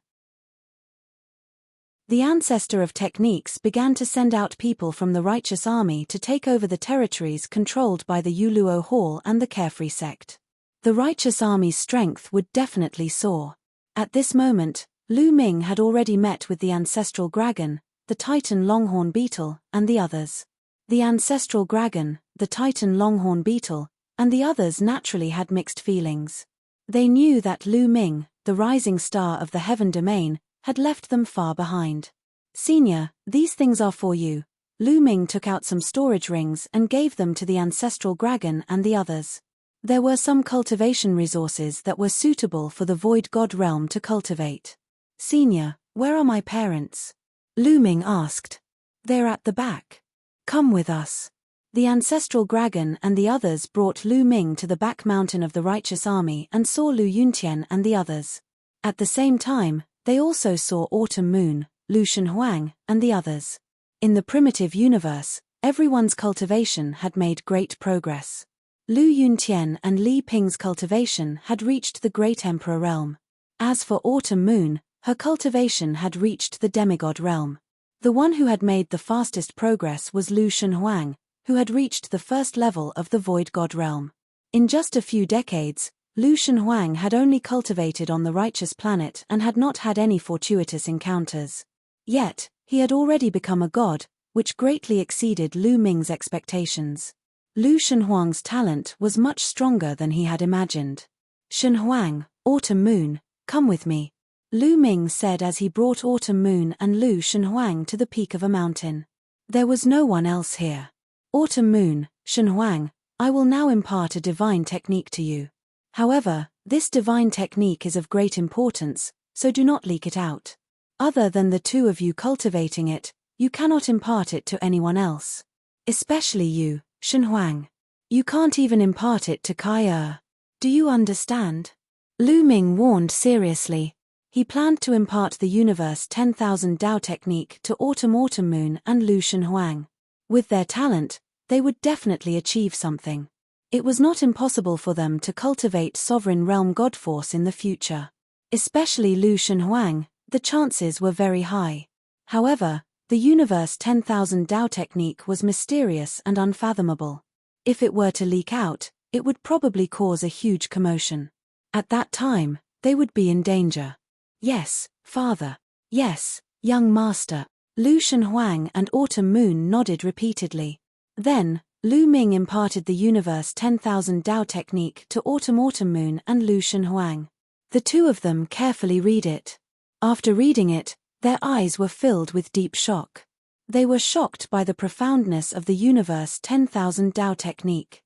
The ancestor of techniques began to send out people from the Righteous Army to take over the territories controlled by the Yuluo Hall and the Carefree sect. The Righteous Army's strength would definitely soar. At this moment, Lu Ming had already met with the Ancestral Dragon, the Titan Longhorn Beetle, and the others. The Ancestral Dragon, the Titan Longhorn Beetle, and the others naturally had mixed feelings. They knew that Lu Ming, the rising star of the Heaven Domain, had left them far behind. Senior, these things are for you. Lu Ming took out some storage rings and gave them to the Ancestral Dragon and the others. There were some cultivation resources that were suitable for the Void God realm to cultivate. Senior, where are my parents? Lu Ming asked. They're at the back. Come with us. The Ancestral Dragon and the others brought Lu Ming to the back mountain of the Righteous Army and saw Lu Yuntian and the others. At the same time, they also saw Autumn Moon, Lu Shenhuang, and the others. In the primitive universe, everyone's cultivation had made great progress. Lu Yuntian and Li Ping's cultivation had reached the Great Emperor realm. As for Autumn Moon, her cultivation had reached the demigod realm. The one who had made the fastest progress was Lu Shenhuang, who had reached the first level of the Void God realm. In just a few decades, Lu Shenhuang had only cultivated on the righteous planet and had not had any fortuitous encounters. Yet, he had already become a god, which greatly exceeded Lu Ming's expectations. Lu Shenhuang's talent was much stronger than he had imagined. "Shenhuang, Autumn Moon, come with me," Lu Ming said as he brought Autumn Moon and Lu Shenhuang to the peak of a mountain. There was no one else here. "Autumn Moon, Shenhuang, I will now impart a divine technique to you. However, this divine technique is of great importance, so do not leak it out. Other than the two of you cultivating it, you cannot impart it to anyone else. Especially you, Shenhuang. You can't even impart it to Kai. Do you understand?" Lu Ming warned seriously. He planned to impart the universe 10,000 Dao technique to Autumn Moon and Lu Shenhuang. With their talent, they would definitely achieve something. It was not impossible for them to cultivate sovereign realm god force in the future. Especially Lu Shenhuang, the chances were very high. However, the universe 10,000 Dao technique was mysterious and unfathomable. If it were to leak out, it would probably cause a huge commotion. At that time, they would be in danger. "Yes, father. Yes, young master." Lu Shenhuang and Autumn Moon nodded repeatedly. Then, Lu Ming imparted the universe 10,000 Dao technique to Autumn Moon and Lu Shenhuang. The two of them carefully read it. After reading it, their eyes were filled with deep shock. They were shocked by the profoundness of the universe 10,000 Dao technique.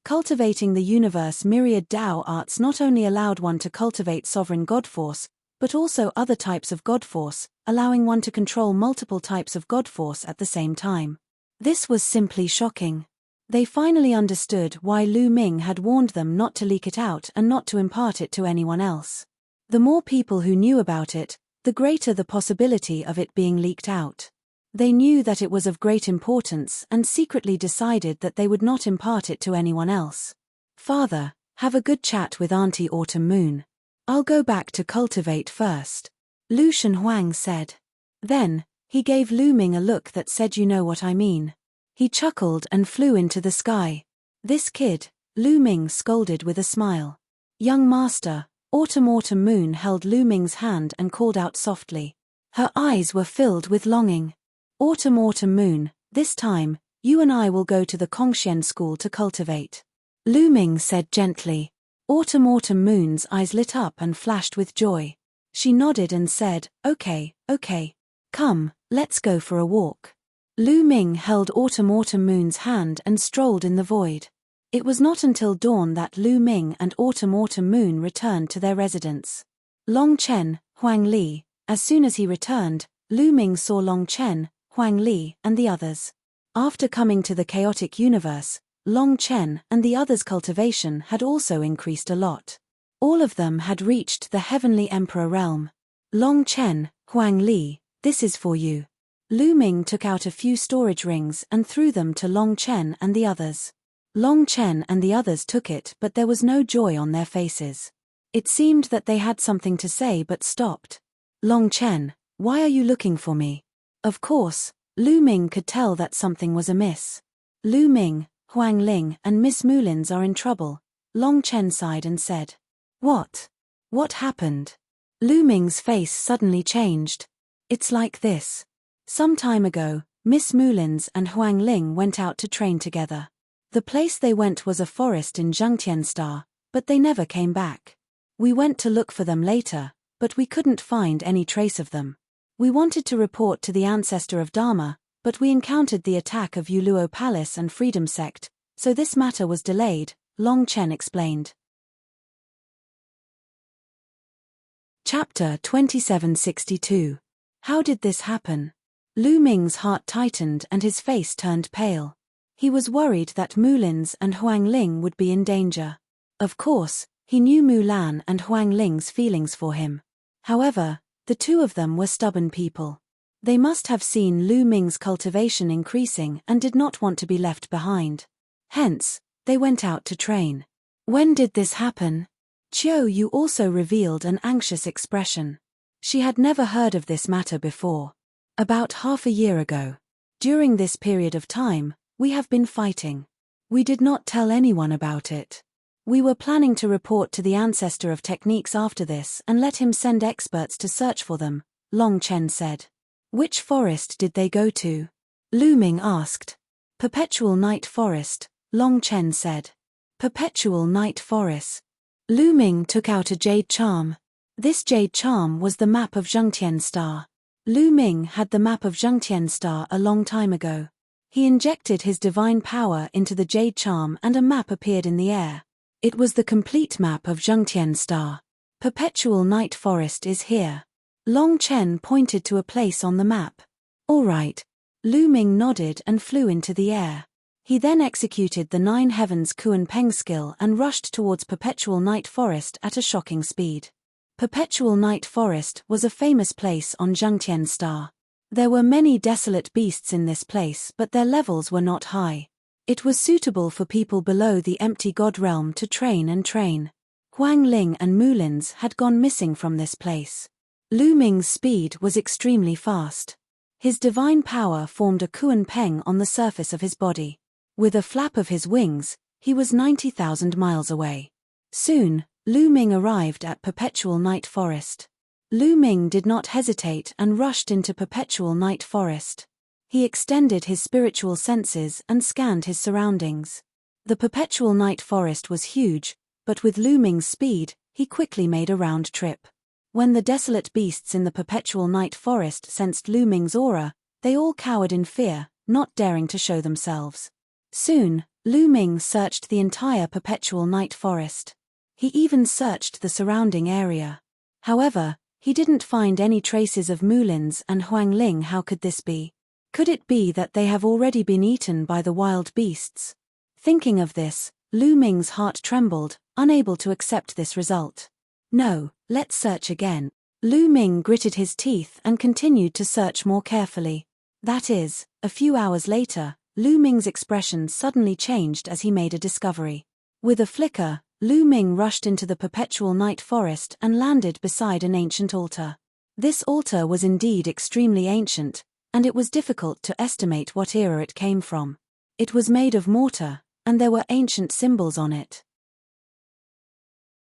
Cultivating the universe myriad Dao arts not only allowed one to cultivate sovereign god force, but also other types of god force, allowing one to control multiple types of god force at the same time. This was simply shocking. They finally understood why Lu Ming had warned them not to leak it out and not to impart it to anyone else. The more people who knew about it, the greater the possibility of it being leaked out. They knew that it was of great importance and secretly decided that they would not impart it to anyone else. "Father, have a good chat with Auntie Autumn Moon. I'll go back to cultivate first," Lu Shenhuang said. Then, he gave Lu Ming a look that said, "You know what I mean." He chuckled and flew into the sky. "This kid," Lu Ming scolded with a smile. "Young master." Autumn Moon held Lu Ming's hand and called out softly. Her eyes were filled with longing. Autumn Moon, this time, you and I will go to the Kongxian school to cultivate," Lu Ming said gently. Autumn Moon's eyes lit up and flashed with joy. She nodded and said, okay. Come, let's go for a walk." Lu Ming held Autumn Moon's hand and strolled in the void. It was not until dawn that Lu Ming and Autumn Moon returned to their residence. Long Chen, Huang Li. As soon as he returned, Lu Ming saw Long Chen, Huang Li, and the others. After coming to the chaotic universe, Long Chen and the others' cultivation had also increased a lot. All of them had reached the Heavenly Emperor realm. Long Chen, Huang Li, this is for you. Lu Ming took out a few storage rings and threw them to Long Chen and the others. Long Chen and the others took it, but there was no joy on their faces. It seemed that they had something to say but stopped. "Long Chen, why are you looking for me?" Of course, Lu Ming could tell that something was amiss. "Lu Ming, Huang Ling and Miss Moulins are in trouble," Long Chen sighed and said. "What? What happened?" Lu Ming's face suddenly changed. "It's like this. Some time ago, Miss Moulins and Huang Ling went out to train together. The place they went was a forest in Zhengtian Star, but they never came back. We went to look for them later, but we couldn't find any trace of them. We wanted to report to the ancestor of Dharma, but we encountered the attack of Yuluo Palace and Freedom Sect, so this matter was delayed," Long Chen explained. Chapter 2762. How did this happen? Lu Ming's heart tightened and his face turned pale. He was worried that Moulins and Huang Ling would be in danger. Of course, he knew Mulan and Huang Ling's feelings for him. However, the two of them were stubborn people. They must have seen Lu Ming's cultivation increasing and did not want to be left behind. Hence, they went out to train. When did this happen? Chiu Yu also revealed an anxious expression. She had never heard of this matter before. About half a year ago. During this period of time, we have been fighting. We did not tell anyone about it. We were planning to report to the ancestor of techniques after this and let him send experts to search for them, Long Chen said. Which forest did they go to? Lu Ming asked. Perpetual Night Forest, Long Chen said. Perpetual Night Forest. Lu Ming took out a jade charm. This jade charm was the map of Zhengtian Star. Lu Ming had the map of Zhengtian Star a long time ago. He injected his divine power into the jade charm and a map appeared in the air. It was the complete map of Zhengtian Star. Perpetual Night Forest is here. Long Chen pointed to a place on the map. All right. Lu Ming nodded and flew into the air. He then executed the 9 Heavens Kuan Peng skill and rushed towards Perpetual Night Forest at a shocking speed. Perpetual Night Forest was a famous place on Zhengtian Star. There were many desolate beasts in this place but their levels were not high. It was suitable for people below the empty god realm to train and train. Huang Ling and Mulins had gone missing from this place. Lu Ming's speed was extremely fast. His divine power formed a Kuan Peng on the surface of his body. With a flap of his wings, he was 90,000 miles away. Soon, Lu Ming arrived at Perpetual Night Forest. Lu Ming did not hesitate and rushed into Perpetual Night Forest. He extended his spiritual senses and scanned his surroundings. The Perpetual Night Forest was huge, but with Lu Ming's speed, he quickly made a round trip. When the desolate beasts in the Perpetual Night Forest sensed Lu Ming's aura, they all cowered in fear, not daring to show themselves. Soon, Lu Ming searched the entire Perpetual Night Forest. He even searched the surrounding area. However, he didn't find any traces of Mulins and Huang Ling. How could this be? Could it be that they have already been eaten by the wild beasts? Thinking of this, Lu Ming's heart trembled, unable to accept this result. No, let's search again. Lu Ming gritted his teeth and continued to search more carefully. That is, a few hours later, Lu Ming's expression suddenly changed as he made a discovery. With a flicker, Lu Ming rushed into the Perpetual Night Forest and landed beside an ancient altar. This altar was indeed extremely ancient, and it was difficult to estimate what era it came from. It was made of mortar, and there were ancient symbols on it.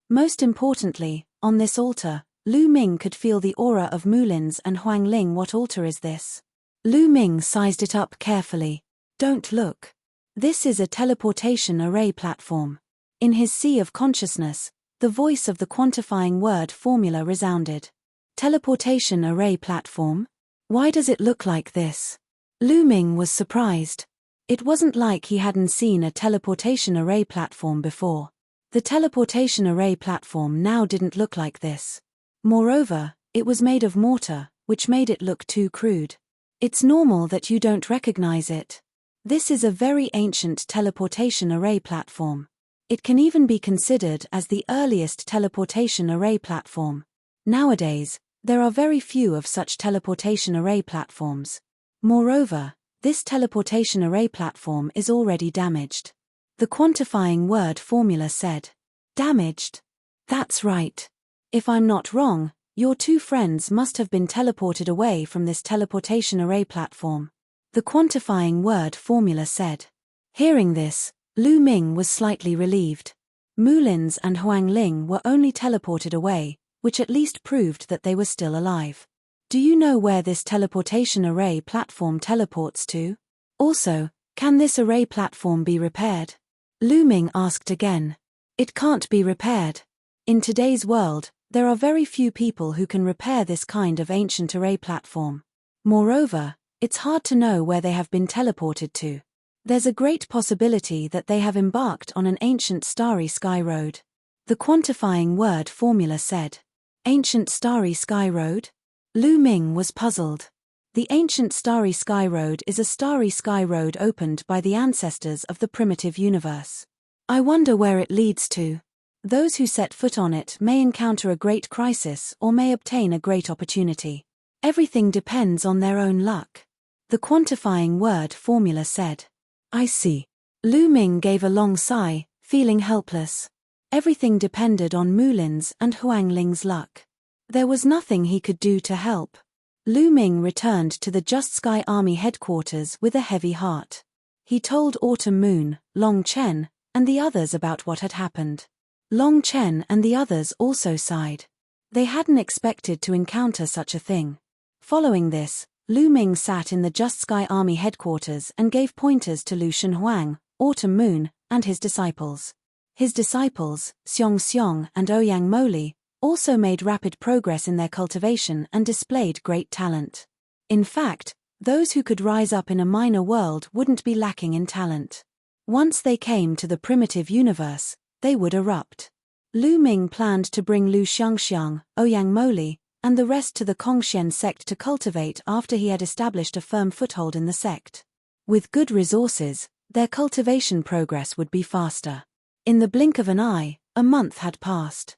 Most importantly, on this altar, Lu Ming could feel the aura of Mulins and Huang Ling. What altar is this? Lu Ming sized it up carefully. Don't look. This is a teleportation array platform. In his sea of consciousness, the voice of the quantifying word formula resounded. Teleportation array platform? Why does it look like this? Lu Ming was surprised. It wasn't like he hadn't seen a teleportation array platform before. The teleportation array platform now didn't look like this. Moreover, it was made of mortar, which made it look too crude. It's normal that you don't recognize it. This is a very ancient teleportation array platform. It can even be considered as the earliest teleportation array platform. Nowadays, there are very few of such teleportation array platforms. Moreover, this teleportation array platform is already damaged. The quantifying word formula said. Damaged? That's right. If I'm not wrong, your 2 friends must have been teleported away from this teleportation array platform. The quantifying word formula said. Hearing this, Lu Ming was slightly relieved. Mulins and Huang Ling were only teleported away, which at least proved that they were still alive. Do you know where this teleportation array platform teleports to? Also, can this array platform be repaired? Lu Ming asked again. It can't be repaired. In today's world, there are very few people who can repair this kind of ancient array platform. Moreover, it's hard to know where they have been teleported to. There's a great possibility that they have embarked on an ancient starry sky road. The quantifying word formula said. Ancient starry sky road? Lu Ming was puzzled. The ancient starry sky road is a starry sky road opened by the ancestors of the primitive universe. I wonder where it leads to. Those who set foot on it may encounter a great crisis or may obtain a great opportunity. Everything depends on their own luck. The quantifying word formula said. I see. Lu Ming gave a long sigh, feeling helpless. Everything depended on Mulin's and Huang Ling's luck. There was nothing he could do to help. Lu Ming returned to the Just Sky Army headquarters with a heavy heart. He told Autumn Moon, Long Chen, and the others about what had happened. Long Chen and the others also sighed. They hadn't expected to encounter such a thing. Following this, Lu Ming sat in the Just Sky Army headquarters and gave pointers to Lu Shenhuang, Autumn Moon, and his disciples. His disciples, Xiong Xiong and Ouyang Moli, also made rapid progress in their cultivation and displayed great talent. In fact, those who could rise up in a minor world wouldn't be lacking in talent. Once they came to the primitive universe, they would erupt. Lu Ming planned to bring Lu Xiangxiang, Ouyang Moli, and the rest to the Kongxian sect to cultivate after he had established a firm foothold in the sect. With good resources, their cultivation progress would be faster. In the blink of an eye, a month had passed.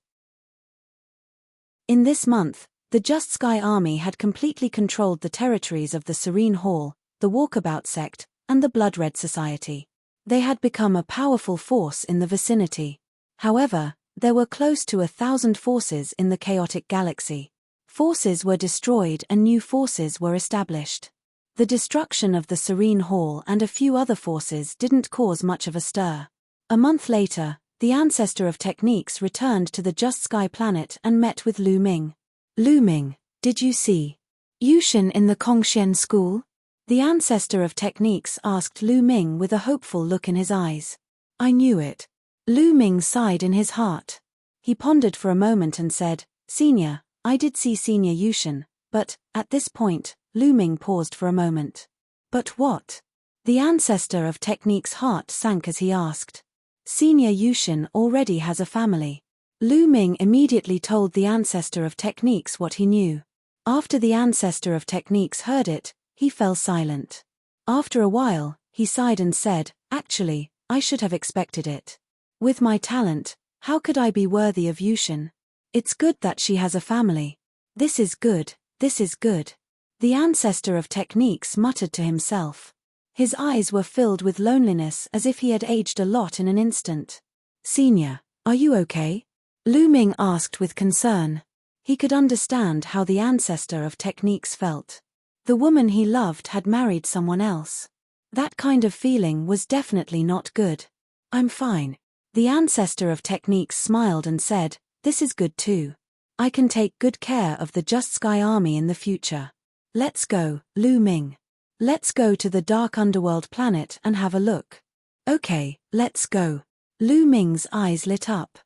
In this month, the Just Sky Army had completely controlled the territories of the Serene Hall, the Walkabout sect, and the Blood Red Society. They had become a powerful force in the vicinity. However, there were close to 1,000 forces in the chaotic galaxy. Forces were destroyed and new forces were established. The destruction of the Serene Hall and a few other forces didn't cause much of a stir. A month later, the ancestor of techniques returned to the Just Sky planet and met with Lu Ming. Lu Ming, did you see Yushin in the Kongxian school? The ancestor of techniques asked Lu Ming with a hopeful look in his eyes. I knew it. Lu Ming sighed in his heart. He pondered for a moment and said, Senior, I did see Senior Yushin, but, at this point, Lu Ming paused for a moment. But what? The ancestor of technique's heart sank as he asked. Senior Yushin already has a family. Lu Ming immediately told the ancestor of techniques what he knew. After the ancestor of techniques heard it, he fell silent. After a while, he sighed and said, Actually, I should have expected it. With my talent, how could I be worthy of Yushin? It's good that she has a family. This is good, this is good. The ancestor of techniques muttered to himself. His eyes were filled with loneliness as if he had aged a lot in an instant. Senior, are you okay? Lu Ming asked with concern. He could understand how the ancestor of techniques felt. The woman he loved had married someone else. That kind of feeling was definitely not good. I'm fine. The ancestor of techniques smiled and said, This is good too. I can take good care of the Just Sky Army in the future. Let's go, Lu Ming. Let's go to the Dark Underworld planet and have a look. Okay, let's go. Lu Ming's eyes lit up.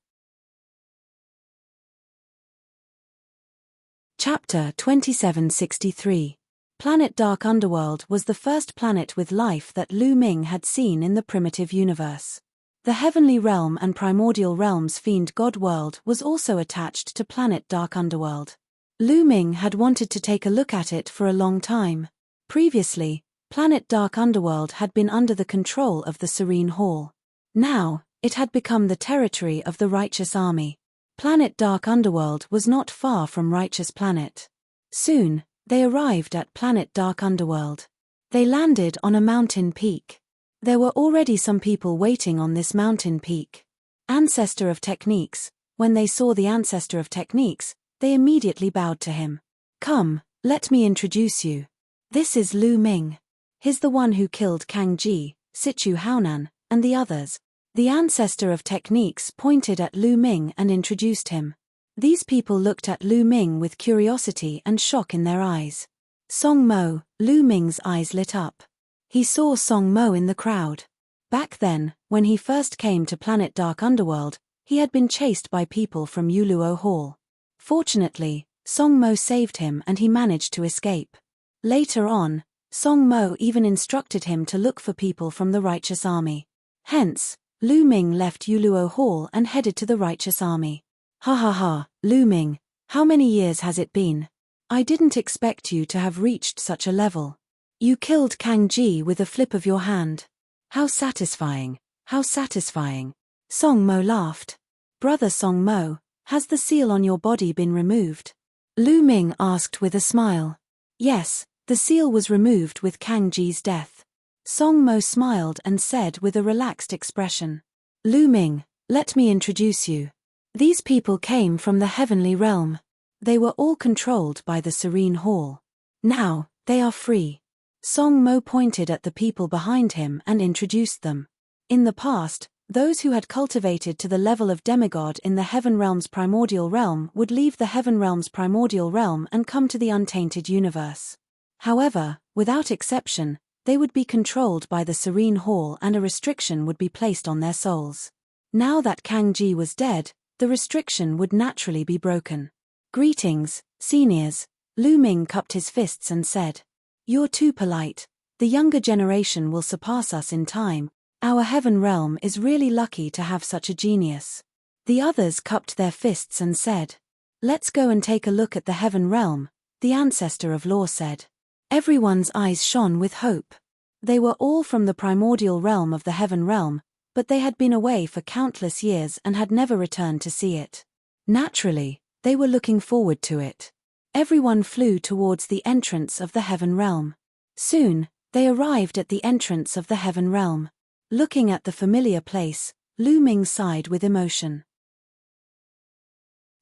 Chapter 2763. Planet Dark Underworld was the first planet with life that Lu Ming had seen in the primitive universe. The Heavenly Realm and Primordial Realm's Fiend God World was also attached to Planet Dark Underworld. Lu Ming had wanted to take a look at it for a long time. Previously, Planet Dark Underworld had been under the control of the Serene Hall. Now, it had become the territory of the Righteous Army. Planet Dark Underworld was not far from Righteous Planet. Soon, they arrived at Planet Dark Underworld. They landed on a mountain peak. There were already some people waiting on this mountain peak. Ancestor of Techniques, when they saw the Ancestor of Techniques, they immediately bowed to him. Come, let me introduce you. This is Lu Ming. He's the one who killed Kang Ji, Sichu Haonan, and the others. The Ancestor of Techniques pointed at Lu Ming and introduced him. These people looked at Lu Ming with curiosity and shock in their eyes. Song Mo, Lu Ming's eyes lit up. He saw Song Mo in the crowd. Back then, when he first came to Planet Dark Underworld, he had been chased by people from Yuluo Hall. Fortunately, Song Mo saved him and he managed to escape. Later on, Song Mo even instructed him to look for people from the Righteous Army. Hence, Lu Ming left Yuluo Hall and headed to the Righteous Army. Ha ha ha, Lu Ming, how many years has it been? I didn't expect you to have reached such a level. You killed Kang Ji with a flip of your hand. How satisfying, how satisfying. Song Mo laughed. Brother Song Mo, has the seal on your body been removed? Lu Ming asked with a smile. Yes, the seal was removed with Kang Ji's death. Song Mo smiled and said with a relaxed expression, Lu Ming, let me introduce you. These people came from the heavenly realm. They were all controlled by the Serene Hall. Now, they are free. Song Mo pointed at the people behind him and introduced them. In the past, those who had cultivated to the level of demigod in the Heaven Realm's primordial realm would leave the Heaven Realm's primordial realm and come to the untainted universe. However, without exception, they would be controlled by the Serene Hall and a restriction would be placed on their souls. Now that Kang Ji was dead, the restriction would naturally be broken. Greetings, seniors. Lu Ming cupped his fists and said, You're too polite. The younger generation will surpass us in time. Our heaven realm is really lucky to have such a genius. The others cupped their fists and said, Let's go and take a look at the heaven realm, the ancestor of law said. Everyone's eyes shone with hope. They were all from the primordial realm of the heaven realm, but they had been away for countless years and had never returned to see it. Naturally, they were looking forward to it. Everyone flew towards the entrance of the heaven realm. Soon, they arrived at the entrance of the heaven realm. Looking at the familiar place, Lu Ming sighed with emotion.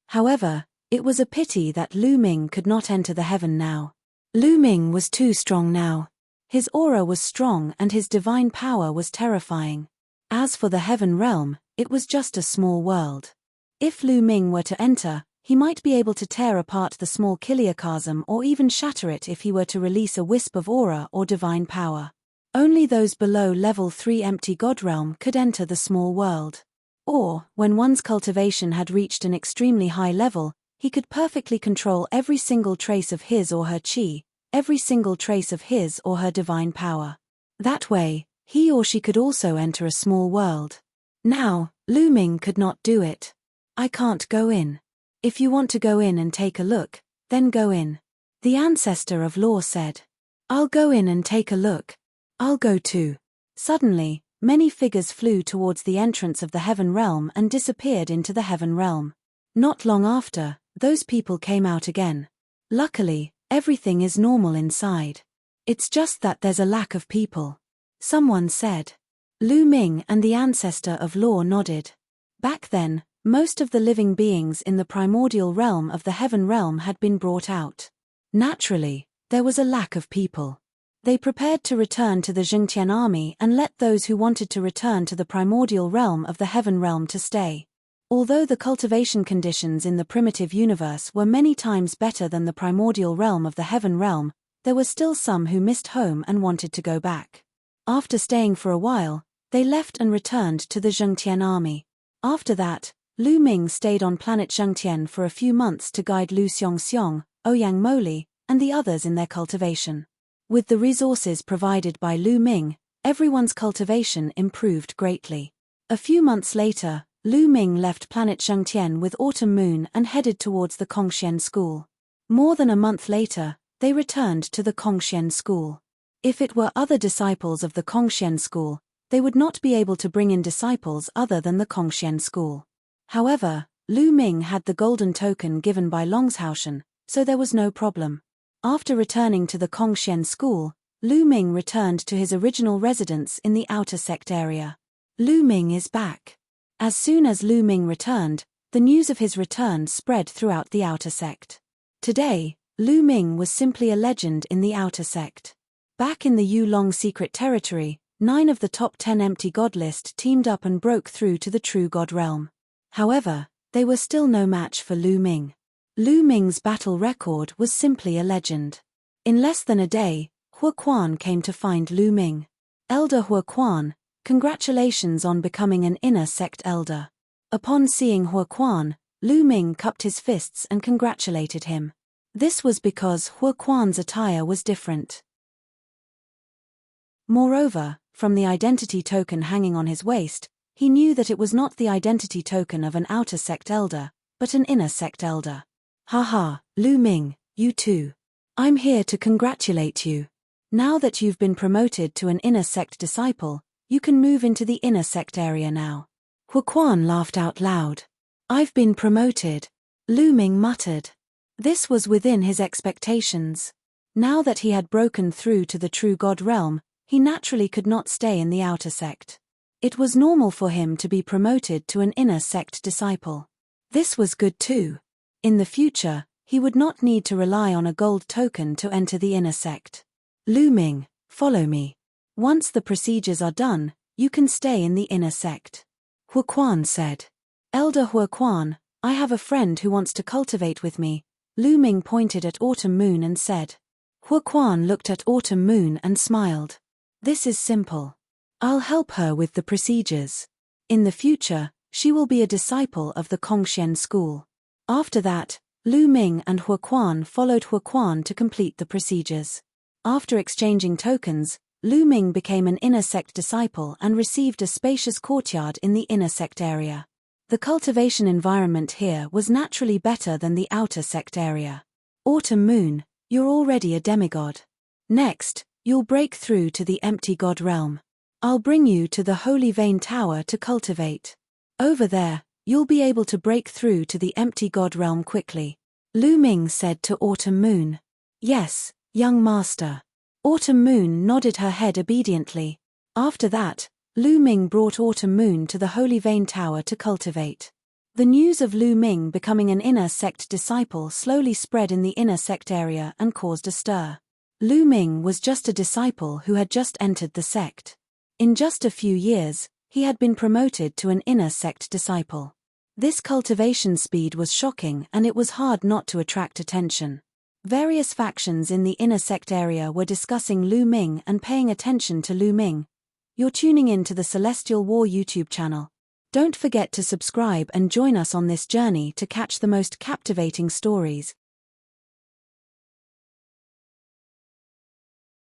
However, it was a pity that Lu Ming could not enter the heaven now. Lu Ming was too strong now. His aura was strong and his divine power was terrifying. As for the heaven realm, it was just a small world. If Lu Ming were to enter, he might be able to tear apart the small chiliocosm or even shatter it if he were to release a wisp of aura or divine power. Only those below level 3 empty god realm could enter the small world. Or, when one's cultivation had reached an extremely high level, he could perfectly control every single trace of his or her chi, every single trace of his or her divine power. That way, he or she could also enter a small world. Now, Lu Ming could not do it. I can't go in. If you want to go in and take a look, then go in. The ancestor of law said. I'll go in and take a look. I'll go too. Suddenly, many figures flew towards the entrance of the heaven realm and disappeared into the heaven realm. Not long after, those people came out again. Luckily, everything is normal inside. It's just that there's a lack of people. Someone said. Lu Ming and the ancestor of law nodded. Back then, most of the living beings in the primordial realm of the heaven realm had been brought out. Naturally, there was a lack of people. They prepared to return to the Zhengtian army and let those who wanted to return to the primordial realm of the heaven realm to stay. Although the cultivation conditions in the primitive universe were many times better than the primordial realm of the heaven realm, there were still some who missed home and wanted to go back. After staying for a while, they left and returned to the Zhengtian army. After that, Lu Ming stayed on planet Zhengtian for a few months to guide Lu Xiongxiong, Ouyang Moli, and the others in their cultivation. With the resources provided by Lu Ming, everyone's cultivation improved greatly. A few months later, Lu Ming left planet Zhengtian with Autumn Moon and headed towards the Kongxian school. More than a month later, they returned to the Kongxian school. If it were other disciples of the Kongxian school, they would not be able to bring in disciples other than the Kongxian school. However, Lu Ming had the golden token given by Longshausen, so there was no problem. After returning to the Kongxian school, Lu Ming returned to his original residence in the outer sect area. Lu Ming is back. As soon as Lu Ming returned, the news of his return spread throughout the outer sect. Today, Lu Ming was simply a legend in the outer sect. Back in the Yulong secret territory, 9 of the top 10 empty god list teamed up and broke through to the true god realm. However, they were still no match for Lu Ming. Lu Ming's battle record was simply a legend. In less than a day, Hua Quan came to find Lu Ming. Elder Hua Quan, congratulations on becoming an inner sect elder. Upon seeing Hua Quan, Lu Ming cupped his fists and congratulated him. This was because Hua Quan's attire was different. Moreover, from the identity token hanging on his waist, he knew that it was not the identity token of an outer sect elder, but an inner sect elder. Haha, Lu Ming, you too. I'm here to congratulate you. Now that you've been promoted to an inner sect disciple, you can move into the inner sect area now. Hua Quan laughed out loud. I've been promoted. Lu Ming muttered. This was within his expectations. Now that he had broken through to the true god realm, he naturally could not stay in the outer sect. It was normal for him to be promoted to an inner sect disciple. This was good too. In the future, he would not need to rely on a gold token to enter the inner sect. Lu Ming, follow me. Once the procedures are done, you can stay in the inner sect. Huoquan said. Elder Huoquan, I have a friend who wants to cultivate with me. Lu Ming pointed at Autumn Moon and said. Huoquan looked at Autumn Moon and smiled. This is simple. I'll help her with the procedures. In the future, she will be a disciple of the Kongxian school. After that, Lu Ming and Huoquan followed Huoquan to complete the procedures. After exchanging tokens, Lu Ming became an inner sect disciple and received a spacious courtyard in the inner sect area. The cultivation environment here was naturally better than the outer sect area. Autumn Moon, you're already a demigod. Next, you'll break through to the empty god realm. I'll bring you to the Holy Vein Tower to cultivate. Over there, you'll be able to break through to the empty god realm quickly. Lu Ming said to Autumn Moon. Yes, young master. Autumn Moon nodded her head obediently. After that, Lu Ming brought Autumn Moon to the Holy Vein Tower to cultivate. The news of Lu Ming becoming an inner sect disciple slowly spread in the inner sect area and caused a stir. Lu Ming was just a disciple who had just entered the sect. In just a few years, he had been promoted to an inner sect disciple. This cultivation speed was shocking and it was hard not to attract attention. Various factions in the inner sect area were discussing Lu Ming and paying attention to Lu Ming. You're tuning in to the Celestial War YouTube channel. Don't forget to subscribe and join us on this journey to catch the most captivating stories.